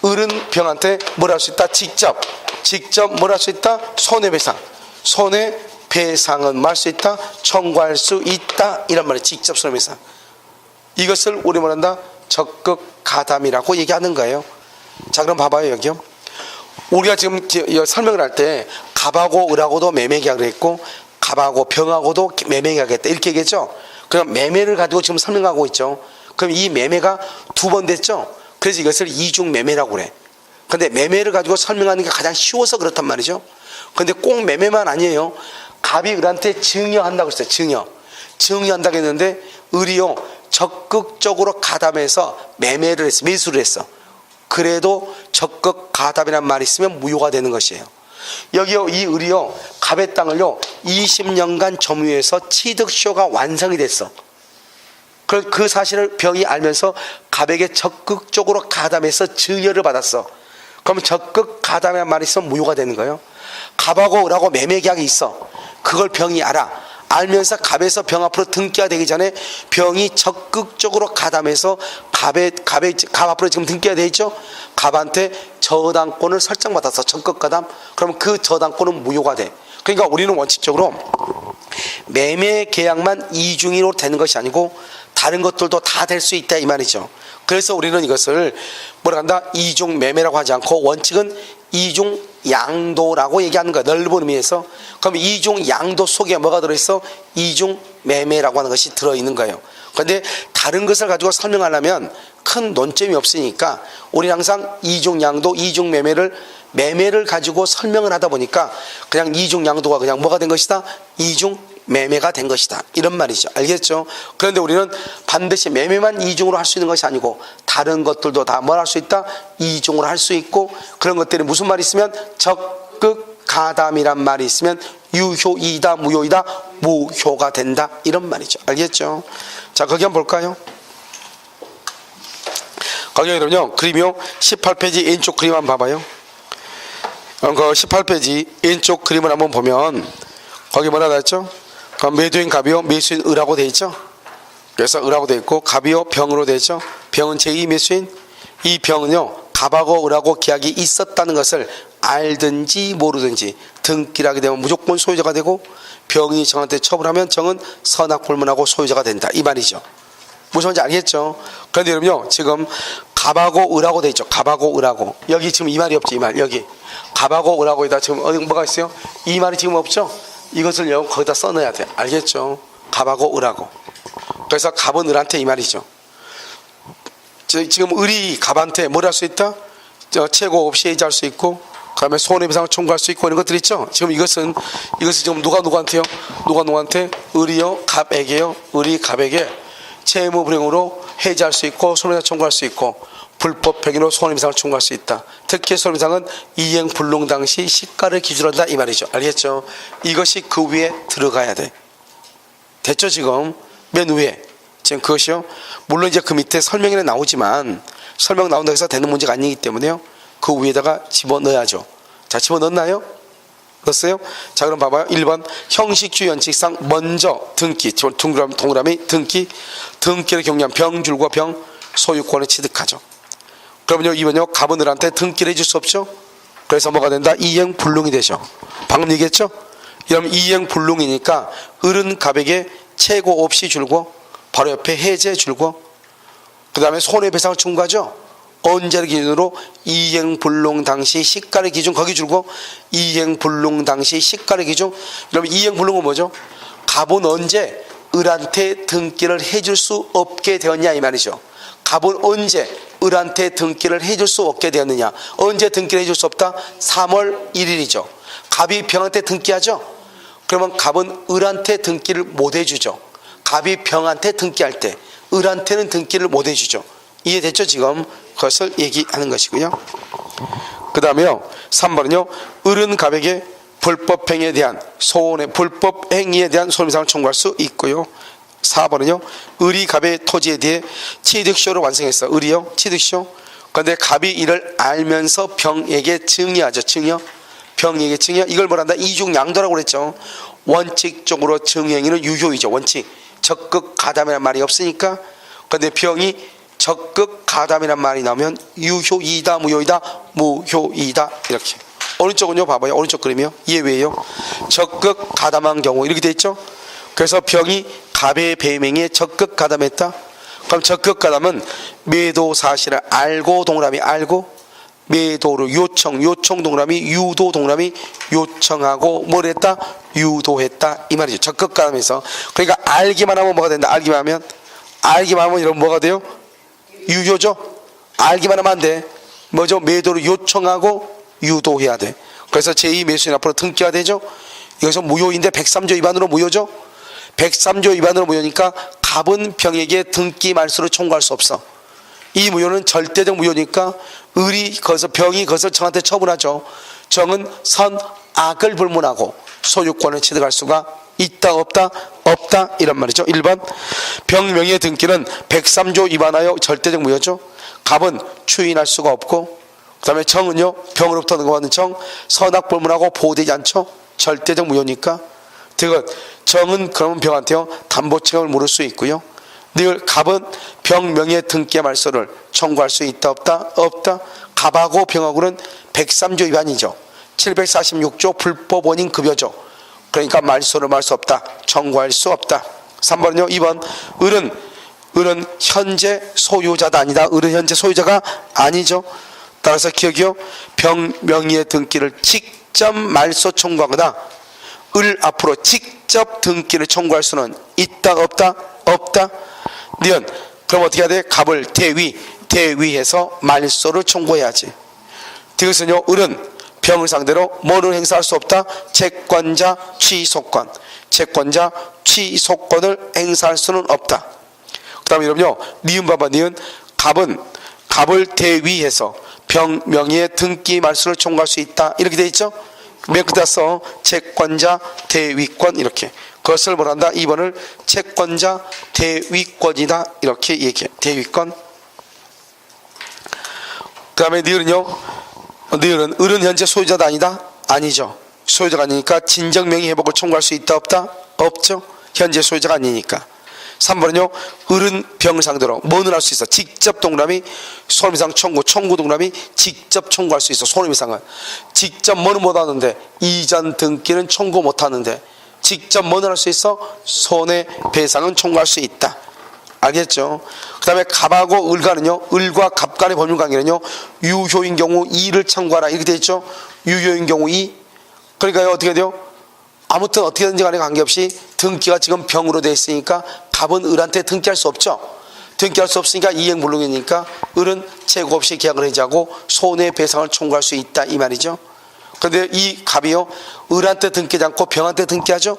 을은 병한테 뭘 할 수 있다? 직접 뭘 할 수 있다? 손해배상은 뭐 할 수 있다? 청구할 수 있다 이런 말이에요. 직접 손해배상. 이것을 우리 말한다 적극 가담이라고 얘기하는 거예요. 자, 그럼 봐봐요. 여기요. 우리가 지금 설명을 할 때 갑하고 을하고도 매매 계약을 했고 갑하고 병하고도 매매 계약을 했다 이렇게 얘기했죠. 그럼 매매를 가지고 지금 설명하고 있죠. 그럼 이 매매가 두 번 됐죠. 그래서 이것을 이중 매매라고 그래. 근데 매매를 가지고 설명하는 게 가장 쉬워서 그렇단 말이죠. 근데 꼭 매매만 아니에요. 갑이 을한테 증여한다고 했어요. 증여한다고 했는데 을이요 적극적으로 가담해서 매매를 했어. 매수를 했어. 그래도 적극 가담이란 말이 있으면 무효가 되는 것이에요. 여기요, 이 을이요 갑의 땅을요 20년간 점유해서 취득쇼가 완성이 됐어. 그 사실을 병이 알면서 갑에게 적극적으로 가담해서 증여를 받았어. 그러면 적극 가담이란 말이 있으면 무효가 되는 거예요. 갑하고 을하고 매매 계약이 있어. 그걸 병이 알면서 갑에서 병 앞으로 등기가 되기 전에 병이 적극적으로 가담해서 갑 앞으로 지금 등기가 되어 있죠. 갑한테 저당권을 설정받았어. 적극 가담. 그러면 그 저당권은 무효가 돼. 그러니까 우리는 원칙적으로 매매 계약만 이중으로 되는 것이 아니고 다른 것들도 다 될 수 있다 이 말이죠. 그래서 우리는 이것을 뭐라 한다? 이중 매매라고 하지 않고 원칙은 이중 양도라고 얘기하는 거야. 넓은 의미에서. 그럼 이중 양도 속에 뭐가 들어있어? 이중 매매라고 하는 것이 들어있는 거예요. 그런데 다른 것을 가지고 설명하려면 큰 논점이 없으니까 우리는 항상 이중 양도, 이중 매매를 가지고 설명을 하다 보니까 그냥 이중 양도가 그냥 뭐가 된 것이다? 이중 매매가 된 것이다. 이런 말이죠. 알겠죠? 그런데 우리는 반드시 매매만 이중으로 할 수 있는 것이 아니고 다른 것들도 다 뭘 할 수 있다? 이중으로 할 수 있고, 그런 것들이 무슨 말이 있으면 적극 가담이란 말이 있으면 유효이다, 무효이다, 무효가 된다. 이런 말이죠. 알겠죠? 자, 거기 한번 볼까요? 거기 그러면요, 그림이요, 18페이지 왼쪽 그림 한번 봐봐요. 그 18페이지 왼쪽 그림을 한번 보면 거기 뭐라 되었죠? 매도인 갑이요, 매수인 을하고 되어 있죠. 그래서 을하고 되어 있고, 갑이요 병으로 되어 있죠. 병은 제2 매수인. 이 병은요, 갑하고 을하고 계약이 있었다는 것을 알든지 모르든지 등기를 하게 되면 무조건 소유자가 되고, 병이 정한테 처분하면 정은 선악불문하고 소유자가 된다. 이 말이죠. 무슨 말인지 알겠죠? 그런데 여러분요, 지금 갑하고 을하고 되어 있죠. 갑하고 을하고. 여기 지금 이 말이 없죠. 이 말. 여기 갑하고 을하고에다 지금 어디 뭐가 있어요? 이 말이 지금 없죠? 이것을요, 거기다 써넣어야 돼. 알겠죠? 갑하고 을하고. 그래서 갑은 을한테 이 말이죠. 지금 을이 갑한테 뭘 할 수 있다? 최고 없이 해지할 수 있고, 그 다음에 손해배상을 청구할 수 있고, 이런 것들 있죠? 지금 이것은 지금 누구한테요? 누구한테? 을이요, 갑에게요. 을이 갑에게 채무 불이행으로 해지할 수 있고, 손해배상 청구할 수 있고, 불법 행위로 손해배상을 청구할 수 있다. 특히 손해배상은 이행 불능 당시 시가를 기준으로 한다. 이 말이죠. 알겠죠? 이것이 그 위에 들어가야 돼. 됐죠? 지금 맨 위에 지금 그것이요, 물론 이제 그 밑에 설명에는 나오지만 설명 나온다고 해서 되는 문제가 아니기 때문에요, 그 위에다가 집어넣어야죠. 자, 집어넣었나요? 넣었어요? 자, 그럼 봐봐요. 1번 형식주 원칙상 먼저 등기, 동그라미 등기를 경유한 병줄과 병 소유권을 취득하죠. 그러면요, 2번요, 갑은 을한테 등기를 해줄 수 없죠. 그래서 뭐가 된다? 이행불능이 되죠. 방금 얘기했죠? 그럼 이행불능이니까 을은 갑에게 채고 없이 줄고, 바로 옆에 해제 줄고, 그 다음에 손해배상을 청구하죠. 언제를 기준으로? 이행불능 당시 시가를 기준 거기 줄고, 이행불능 당시 시가를 기준. 그럼 이행불능은 뭐죠? 갑은 언제 을한테 등기를 해줄 수 없게 되었냐 이 말이죠. 갑은 언제 을한테 등기를 해줄 수 없게 되었느냐? 언제 등기를 해줄 수 없다? 3월 1일이죠. 갑이 병한테 등기하죠. 그러면 갑은 을한테 등기를 못 해주죠. 갑이 병한테 등기할 때 을한테는 등기를 못 해주죠. 이해됐죠? 지금 그것을 얘기하는 것이고요. 그 다음에요, 3번은요, 을은 갑에게 불법 행위에 대한 손해배상을 청구할 수 있고요. 4번은요, 을이 갑의 토지에 대해 취득쇼를 완성했어. 을이요, 취득쇼. 그런데 갑이 이를 알면서 병에게 증여하죠. 병에게 증여. 이걸 뭐란다? 이중양도라고 그랬죠. 원칙적으로 증여행위는 유효이죠. 원칙. 적극 가담이라는 말이 없으니까. 그런데 병이 적극 가담이라는 말이 나오면 유효이다, 무효이다, 무효이다. 이렇게. 오른쪽은요, 봐봐요. 오른쪽 그림이요. 예외예요. 적극 가담한 경우 이렇게 돼 있죠. 그래서 병이 갑의 배임행위에 적극 가담했다. 그럼 적극 가담은 매도 사실을 알고 동그라미 알고, 매도를 요청 동그라미 유도 동그라미 요청하고 뭘 했다? 유도했다. 이 말이죠. 적극 가담해서. 그러니까 알기만 하면 뭐가 된다? 알기만 하면 여러분 뭐가 돼요? 유효죠. 알기만 하면 안 돼. 뭐죠? 매도를 요청하고 유도해야 돼. 그래서 제2 매수인 앞으로 등기가 되죠. 이것은 무효인데 103조 위반으로 무효죠. 103조 위반으로 무효니까 갑은 병에게 등기 말소를 청구할 수 없어. 이 무효는 절대적 무효니까 병이 그것을 정한테 처분하죠. 정은 선악을 불문하고 소유권을 취득할 수가 있다 없다? 없다. 이런 말이죠. 1번 병 명의의 등기는 103조 위반하여 절대적 무효죠. 갑은 추인할 수가 없고, 그 다음에 정은요, 병으로부터 얻어받는 정 선악불문하고 보호되지 않죠. 절대적 무효니까. 즉 정은 그러면 병한테요, 담보책임을 물을 수 있고요. 늘 갑은 병 명의 등기 말소를 청구할 수 있다 없다? 없다. 갑하고 병하고는 103조 위반이죠. 746조 불법 원인 급여죠. 그러니까 말소를 할 수 없다. 청구할 수 없다. 3번은요, 2번 을은 현재 소유자가 아니다. 을은 현재 소유자가 아니죠. 따라서 기억이요, 병 명의의 등기를 직접 말소 청구하거나 을 앞으로 직접 등기를 청구할 수는 있다 없다? 없다. 니은 그럼 어떻게 해야 돼? 갑을 대위해서 말소를 청구해야지. 이것은요, 을은 병을 상대로 뭐는 행사할 수 없다? 채권자 취소권. 채권자 취소권을 행사할 수는 없다. 그 다음에 여러분요, 니은 봐봐. 니은 갑은 갑을 대위해서 병 명의의 등기 말소를 청구할 수 있다. 이렇게 돼 있죠. 맨 끝에 써 채권자 대위권 이렇게. 그것을 뭐란다? 2번을 채권자 대위권이다. 이렇게 얘기해. 대위권. 그 다음에 니은은요. 니은은 을은 현재 소유자다 아니다? 아니죠. 소유자가 아니니까 진정명의 회복을 청구할 수 있다 없다? 없죠. 현재 소유자가 아니니까. 3번은요. 을은 병을 상대로 뭐는 할 수 있어? 직접 동그라미 손해배상 청구. 청구 동그라미 직접 청구할 수 있어. 손해배상은 직접 뭐는 못하는데 이전 등기는 청구 못하는데 직접 뭐는 할 수 있어? 손해배상은 청구할 수 있다. 알겠죠? 그 다음에 갑하고 을과는요, 을과 갑 간의 법률관계는요, 유효인 경우 2를 청구하라. 이렇게 되어 있죠? 유효인 경우 2. 그러니까 어떻게 돼요? 아무튼 어떻게든지 간에 관계없이 등기가 지금 병으로 되어 있으니까 갑은 을한테 등기할 수 없죠. 등기할 수 없으니까 이행불능이니까 을은 재고 없이 계약을 해지하고 손해배상을 청구할 수 있다. 이 말이죠. 그런데 이 갑이요, 을한테 등기하지 않고 병한테 등기하죠.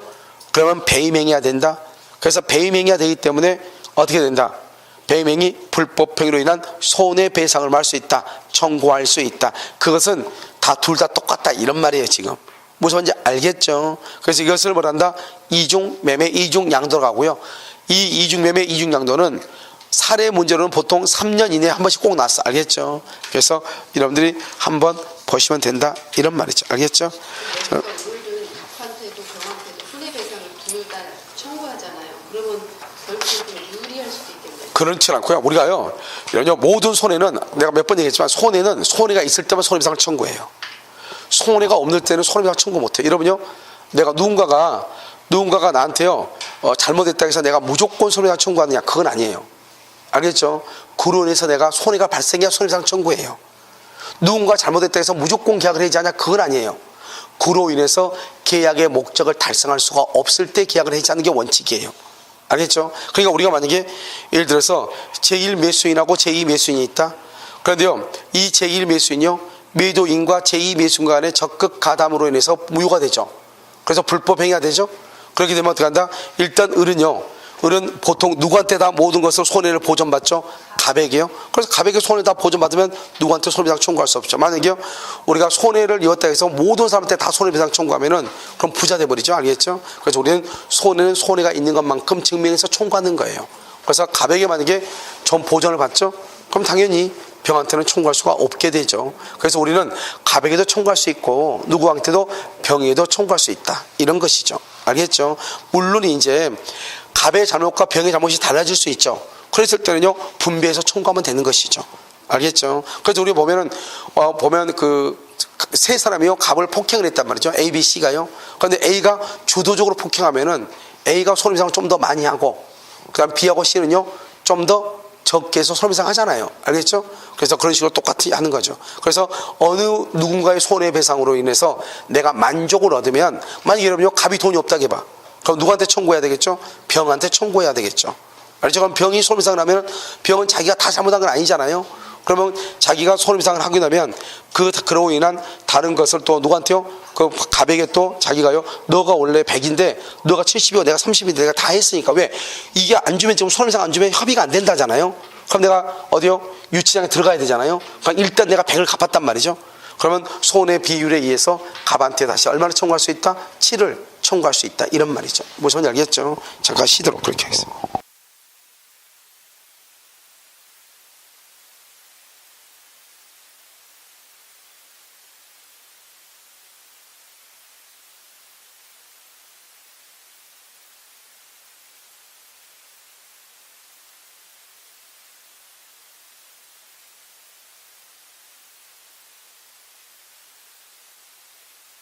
그러면 배임행위가 된다. 그래서 배임행위가 되기 때문에 어떻게 된다? 배임행위 불법행위로 인한 손해배상을 할 수 있다. 청구할 수 있다. 그것은 다 둘 다 똑같다. 이런 말이에요 지금. 무슨 말인지 알겠죠? 그래서 이것을 뭐란다? 이중매매, 이중양도로 가고요. 이 이중매매, 이중양도는 사례 문제로는 보통 3년 이내에 한 번씩 꼭 나왔어. 알겠죠? 그래서 여러분들이 한번 보시면 된다. 이런 말이죠. 알겠죠? 우리도 갑한테도 병한테도 손해배상을 둘 다 청구하잖아요. 그러면 결국은 유리할 수도 있겠네요. 그렇지 않고요. 우리가요, 모든 손해는 내가 몇 번 얘기했지만 손해는 손해가 있을 때만 손해배상을 청구해요. 손해가 없는 때는 손해배상 청구 못해요. 여러분요, 내가 누군가가 나한테요 잘못했다 해서 내가 무조건 손해배상 청구하느냐? 그건 아니에요. 알겠죠? 그로 인해서 내가 손해가 발생해야 손해배상 청구해요. 누군가 잘못했다 해서 무조건 계약을 해지하냐? 그건 아니에요. 그로 인해서 계약의 목적을 달성할 수가 없을 때 계약을 해지하는 게 원칙이에요. 알겠죠? 그러니까 우리가 만약에 예를 들어서 제1 매수인하고 제2 매수인이 있다. 그런데요, 이 제1 매수인이요, 매도인과 제2 매수인 간의 적극 가담으로 인해서 무효가 되죠. 그래서 불법 행위가 되죠. 그렇게 되면 어떻게 한다? 일단 을은 보통 누구한테 다 모든 것을 손해를 보전받죠? 갑에게요. 그래서 갑에게 손해 다 보전받으면 누구한테 손해배상 청구할 수 없죠. 만약에요, 우리가 손해를 입었다 해서 모든 사람한테 다 손해배상 청구하면은 그럼 부자 돼버리죠. 알겠죠? 그래서 우리는 손해는 손해가 있는 것만큼 증명해서 청구하는 거예요. 그래서 갑에게 만약에 전 보전을 받죠? 그럼 당연히 병한테는 청구할 수가 없게 되죠. 그래서 우리는 갑에게도 청구할 수 있고 누구한테도 병에게도 청구할 수 있다. 이런 것이죠. 알겠죠? 물론 이제 갑의 잘못과 병의 잘못이 달라질 수 있죠. 그랬을 때는요, 분배해서 청구하면 되는 것이죠. 알겠죠? 그래서 우리 보면 그 세 사람이요, 갑을 폭행을 했단 말이죠. A, B, C가요. 그런데 A가 주도적으로 폭행하면은 A가 손해배상을 좀 더 많이 하고, 그 다음 B하고 C는요, 좀 더 적게 해서 손해배상 하잖아요. 알겠죠? 그래서 그런 식으로 똑같이 하는 거죠. 그래서 어느 누군가의 손해배상으로 인해서 내가 만족을 얻으면, 만약에 여러분요, 갑이 돈이 없다고 해봐. 그럼 누구한테 청구해야 되겠죠? 병한테 청구해야 되겠죠. 알죠? 그럼 병이 손해배상을 하면 병은 자기가 다 잘못한 건 아니잖아요. 그러면 자기가 손해배상을 하고 나면 그로 인한 다른 것을 또 누구한테요? 그 갑에게 또 자기가요, 너가 원래 100인데 너가 70이고 내가 30인데 내가 다 했으니까 왜 이게 안 주면 지금 손해배상 안 주면 협의가 안 된다잖아요. 그럼 내가 어디요? 유치장에 들어가야 되잖아요. 그럼 일단 내가 100을 갚았단 말이죠. 그러면 손해 비율에 의해서 갑한테 다시 얼마나 청구할 수 있다? 7을 청구할 수 있다. 이런 말이죠. 무슨 말인지 알겠죠? 잠깐 쉬도록 그렇게 하겠습니다.